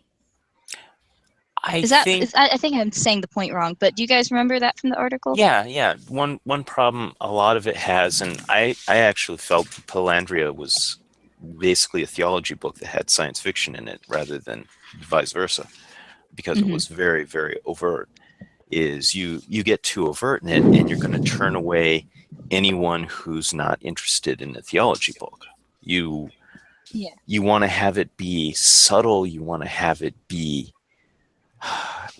I think I'm saying the point wrong, but do you guys remember that from the article?
Yeah. One problem a lot of it has, and I actually felt Pelandria was basically a theology book that had science fiction in it rather than vice versa, because it was very, very overt, is you get too overt in it and you're going to turn away anyone who's not interested in a theology book. You want to have it be subtle. You want to have it be,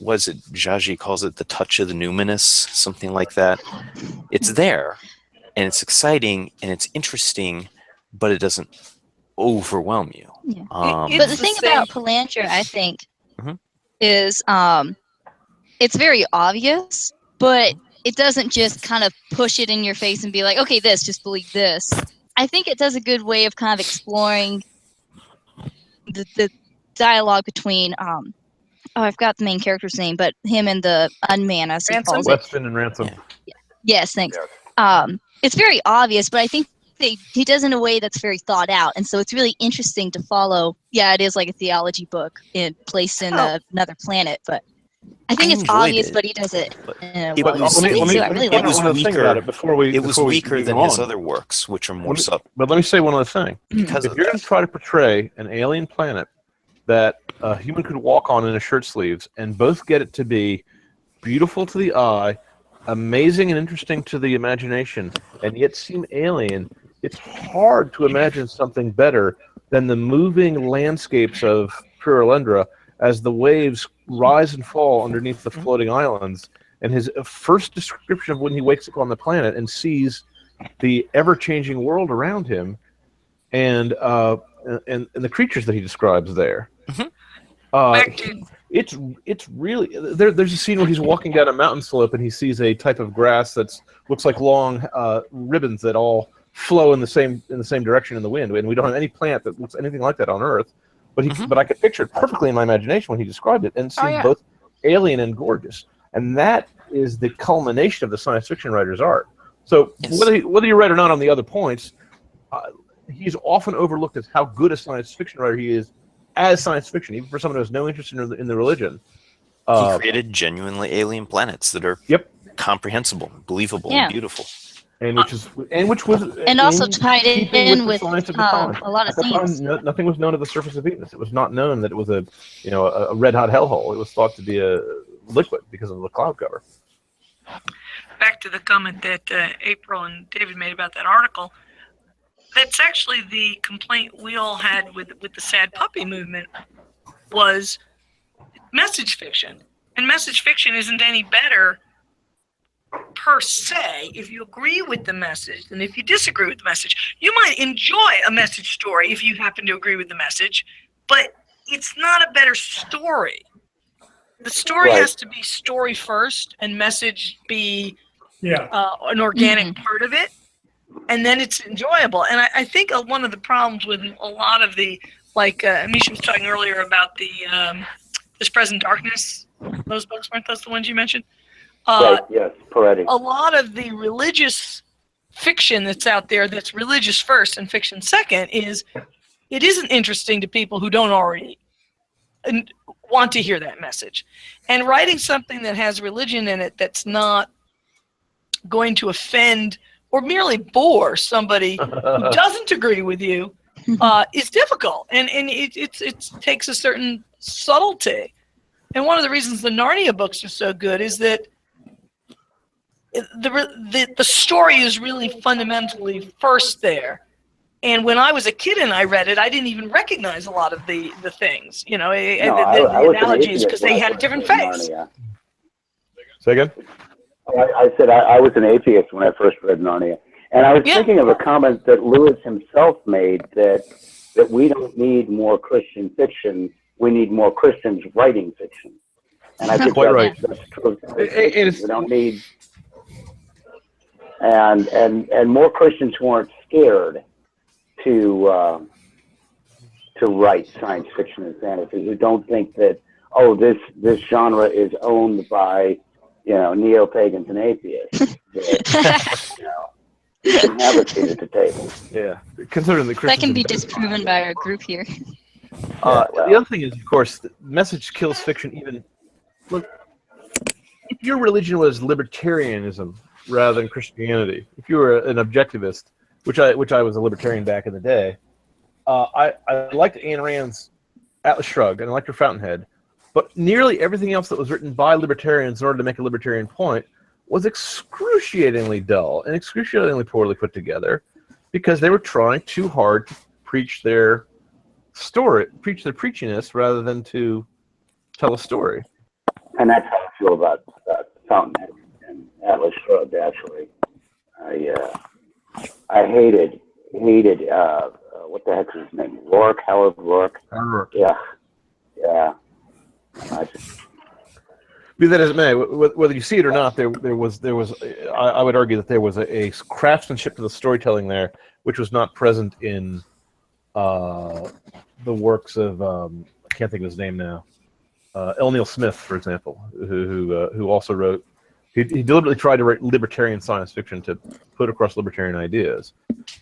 was it Jagi calls it the touch of the numinous, something like that. It's there and it's exciting and it's interesting, but it doesn't overwhelm you.
Yeah. But the thing about Pelandria, I think, is it's very obvious, but it doesn't just kind of push it in your face and be like, okay, just believe this. I think it does a good way of kind of exploring the dialogue between I forgot the main character's name, but him and the unman, as he calls it.
Weston and Ransom.
Yes, thanks. It's very obvious, but I think he does in a way that's very thought out, and so it's really interesting to follow. Yeah, it is like a theology book placed in another planet, but I think it's obvious, but he does it.
It was weaker than his other works, which are more subtle.
But let me say one other thing. Because if you're going to try to portray an alien planet that a human could walk on in his shirt sleeves and both get it to be beautiful to the eye, amazing and interesting to the imagination, and yet seem alien, it's hard to imagine something better than the moving landscapes of Purulendra as the waves rise and fall underneath the floating islands, and his first description of when he wakes up on the planet and sees the ever-changing world around him, and the creatures that he describes there. It's really there's a scene where he's walking down a mountain slope and he sees a type of grass that looks like long ribbons that all flow in the same direction in the wind, and we don't have any plant that looks anything like that on Earth. But I could picture it perfectly in my imagination when he described it, and it seems both alien and gorgeous. And that is the culmination of the science fiction writer's art. So whether you're right or not on the other points, he's often overlooked as how good a science fiction writer he is as science fiction, even for someone who has no interest in the religion.
He created genuinely alien planets that are comprehensible, believable, and beautiful.
and which was
And also tied
keeping
in
with
with
the science of the time.
a lot of
At the time,
scenes.
nothing was known of the surface of Venus. It was not known that it was a red hot hellhole. It was thought to be a liquid because of the cloud cover.
Back to the comment that April and David made about that article. That's actually the complaint we all had with the sad puppy movement was message fiction. And message fiction isn't any better per se if you agree with the message than if you disagree with the message. You might enjoy a message story if you happen to agree with the message, but it's not a better story. The story has to be story first and message be an organic part of it, and then it's enjoyable. And I think one of the problems with a lot of the, like Misha was talking earlier about the This Present Darkness, those books, weren't those the ones you mentioned?
Right, yes, Peretti.
A lot of the religious fiction that's out there that's religious first and fiction second it isn't interesting to people who don't already want to hear that message. And writing something that has religion in it that's not going to offend or merely bore somebody who doesn't agree with you is difficult. And it takes a certain subtlety. And one of the reasons the Narnia books are so good is that the story is really fundamentally first there. And when I was a kid and I read it, I didn't even recognize a lot of the things, the analogies, because they had a different face.
Say again?
I said I was an atheist when I first read Narnia. And I was thinking of a comment that Lewis himself made that we don't need more Christian fiction, we need more Christians writing fiction. And I think that's true. We don't need... And more Christians who aren't scared to write science fiction and fantasy, who don't think that this genre is owned by neo-pagans and atheists. You can have a seat at the table.
Yeah, considering the
that can be disproven by our group here.
The other thing is, of course, the message kills fiction. Even look, if your religion was libertarianism rather than Christianity, if you were an objectivist, which I was a libertarian back in the day, I liked Ayn Rand's Atlas Shrugged and I liked her Fountainhead, but nearly everything else that was written by libertarians in order to make a libertarian point was excruciatingly dull and excruciatingly poorly put together because they were trying too hard to preach their story, preach their preachiness rather than to tell a story.
And that's how I feel about Fountainhead and Atlas Shrugged, actually. I hated what the heck's his name? Howard Rourke. Yeah.
Be that as it may, whether you see it or not, there was. I would argue that there was a craftsmanship to the storytelling there, which was not present in the works of I can't think of his name now. L. Neil Smith, for example, who also wrote. He deliberately tried to write libertarian science fiction to put across libertarian ideas,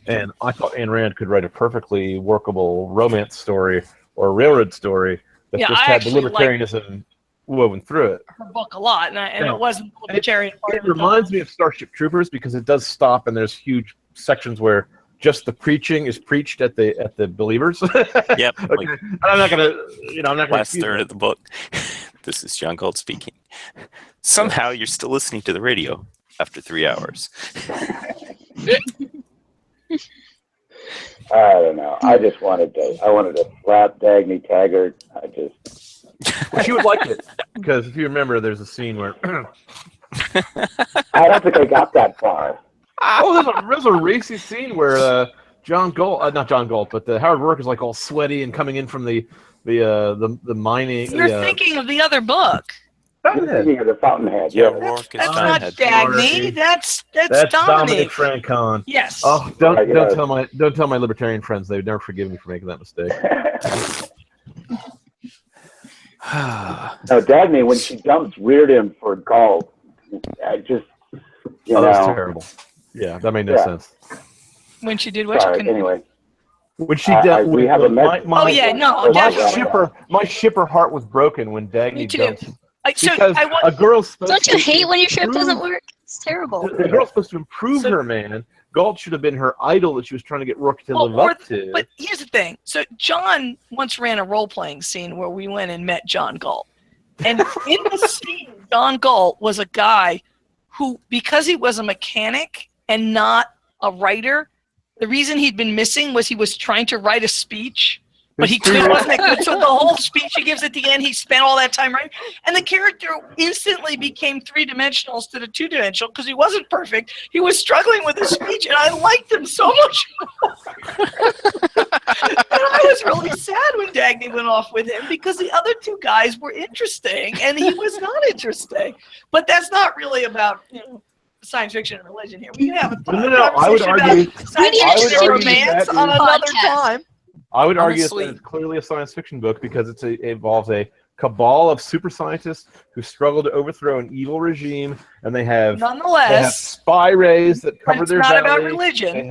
and I thought Ayn Rand could write a perfectly workable romance story or a railroad story that just had the libertarianism woven through it.
Her book a lot, and it wasn't libertarian.
It reminds me of Starship Troopers because it does stop, and there's huge sections where just the preaching is preached at the believers.
Yep.
Okay. I'm not gonna, I'm not gonna.
Last third of the book. This is John Gold speaking. Somehow you're still listening to the radio after 3 hours.
I don't know. I wanted to slap Dagny Taggart.
Well, she would like it because if you remember, there's a scene where
I don't think I got that far.
There's a racy scene where not John Galt, but Howard Rourke is like all sweaty and coming in from the mining.
You're thinking of the other book.
You're thinking of the Fountainhead.
Yeah,
Yeah.
Rourke is
That's not Dagny. That's
Dominic Francon.
Yes.
Oh, don't tell my libertarian friends. They would never forgive me for making that mistake.
No, Dagny, when she jumps, reared him for Galt. I just,
that was terrible. Yeah, that made no sense.
When she did what?
Anyway.
When she did,
we have a message.
My
shipper heart was broken when Dagny jumped.
So
because a girl's supposed
Don't you hate when your ship doesn't work? It's terrible.
The girl's supposed to improve her, man. Galt should have been her idol that she was trying to get Rourke to live up to.
But here's the thing. So John once ran a role-playing scene where we went and met John Galt. And in the scene, John Galt was a guy who, because he was a mechanic and not a writer, the reason he'd been missing was he was trying to write a speech, but he wasn't that good. So the whole speech he gives at the end, he spent all that time writing. And the character instantly became three-dimensional instead of two-dimensional because he wasn't perfect. He was struggling with his speech, and I liked him so much more. And I was really sad when Dagny went off with him because the other two guys were interesting, and he was not interesting. But that's not really about, science fiction and religion here. We can have a
I would argue
science fiction romance on another time.
I would argue
Honestly,
that it's clearly a science fiction book because it involves a cabal of super scientists who struggle to overthrow an evil regime, and they have spy rays that cover their belly.
It's not about religion.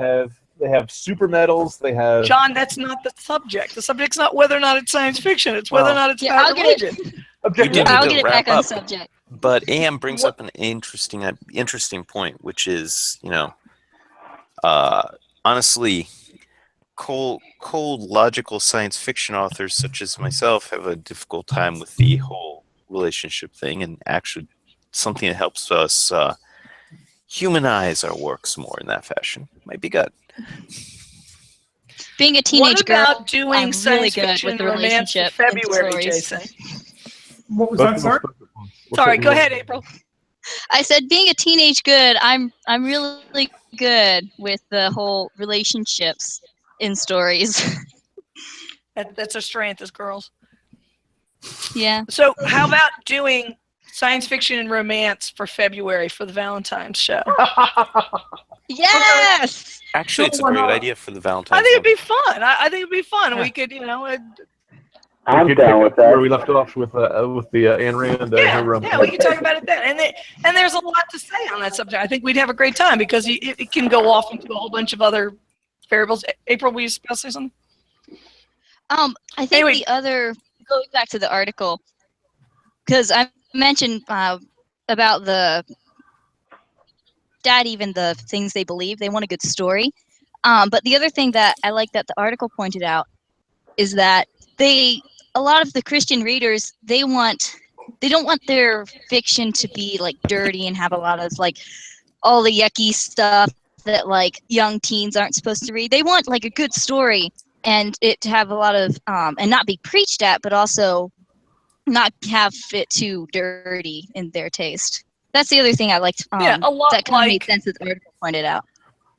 They have super metals. They have
John. That's not the subject. The subject's not whether or not it's science fiction. It's whether or not it's about religion.
I'll get it back on subject.
But AM brings up an interesting point, which is, honestly, cold, logical science fiction authors such as myself have a difficult time with the whole relationship thing, and actually something that helps us humanize our works more in that fashion might be good.
Being a teenage
girl,
girl,
doing
I'm
science
really good
fiction
with the
romance
relationship
in February,
stories.
Jason.
What was that, sorry?
Sorry, go ahead, April.
I said, being a teenage good, I'm really good with the whole relationships in stories.
That's our strength as girls.
Yeah.
So how about doing science fiction and romance for February for the Valentine's show?
Yes!
Actually, it's a great idea for the Valentine's.
I think it'd be fun. I think it'd be fun.
Yeah.
We could,
I'm down with that.
Where we left off with the Ayn Rand and her romance.
Yeah, we can talk about it then. And there's a lot to say on that subject. I think we'd have a great time because it can go off into a whole bunch of other variables. April, were you supposed to say something?
I think the other, going back to the article, because I mentioned about the even the things they believe, they want a good story. But the other thing that I like that the article pointed out is that a lot of the Christian readers, they don't want their fiction to be like dirty and have a lot of like all the yucky stuff that like young teens aren't supposed to read. They want like a good story and it to have a lot of and not be preached at, but also not have it too dirty in their taste. That's the other thing I liked.
A lot
that kind of made sense that the article pointed out.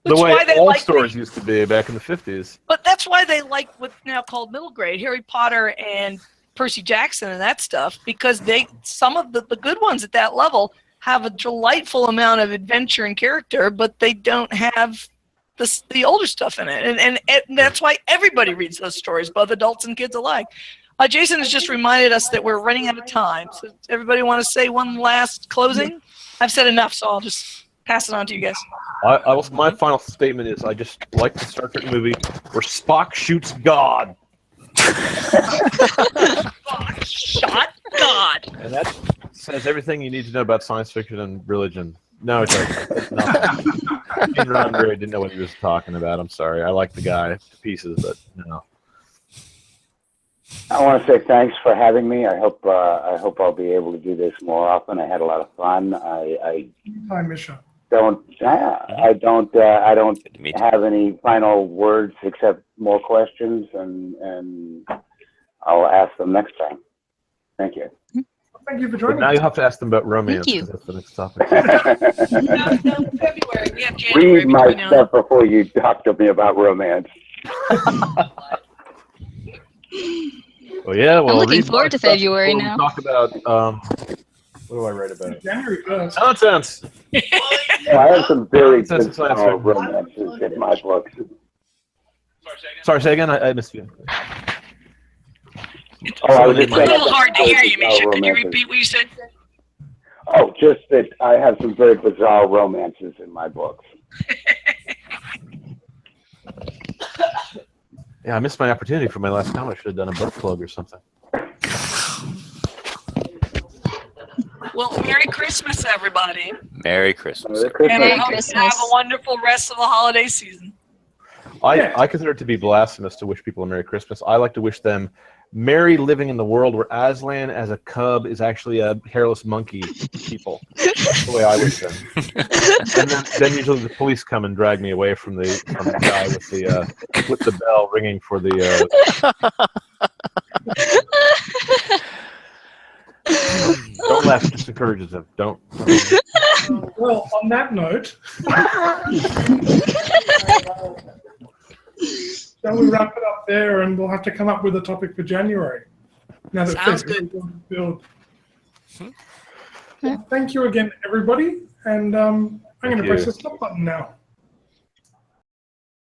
The way all stories used to be back in the 50s.
But that's why they like what's now called middle grade, Harry Potter and Percy Jackson and that stuff, because some of the good ones at that level have a delightful amount of adventure and character, but they don't have the older stuff in it. And that's why everybody reads those stories, both adults and kids alike. Jason has just reminded us that we're running out of time. So everybody want to say one last closing? I've said enough, so I'll just pass it on to you guys.
My final statement is I just like the Star Trek movie where Spock shoots God.
Spock shot God.
And that says everything you need to know about science fiction and religion. No, it doesn't. It's nothing. Gene Roddenberry didn't know what he was talking about. I'm sorry. I like the guy to pieces, but no.
I want to say thanks for having me. I hope I'll be able to do this more often. I had a lot of fun. I don't have any final words except more questions, and I'll ask them next time. Thank you.
Thank you for joining.
Now you have to ask them about romance. Because that's the next topic.
February. We have January.
Read my stuff before you talk to me about romance.
Well, yeah. Well,
I'm looking forward to February now.
Talk about what do I write about?
January 1st.
Nonsense.
Well, I have some very good romances in my books.
Sorry, say again. I missed you.
It's a little hard to hear you, Misha. Can you repeat what you said?
Oh, just that I have some very bizarre romances in my books.
Yeah, I missed my opportunity for my last comment. I should have done a book plug or something.
Well, Merry Christmas, everybody.
Merry Christmas.
Merry Christmas.
And
Merry
I hope
Christmas.
you have a wonderful rest of the holiday season.
I consider it to be blasphemous to wish people a Merry Christmas. I like to wish them merry living in the world where Aslan as a cub is actually a hairless monkey people. That's the way I wish them. And then usually the police come and drag me away from the guy with the bell ringing for the. Don't laugh. It just encourages them. Don't.
Well, on that note, shall we wrap it up there, and we'll have to come up with a topic for January. Now that
Sounds
Festival's build. Thank you again, everybody, and I'm going to press the stop button now.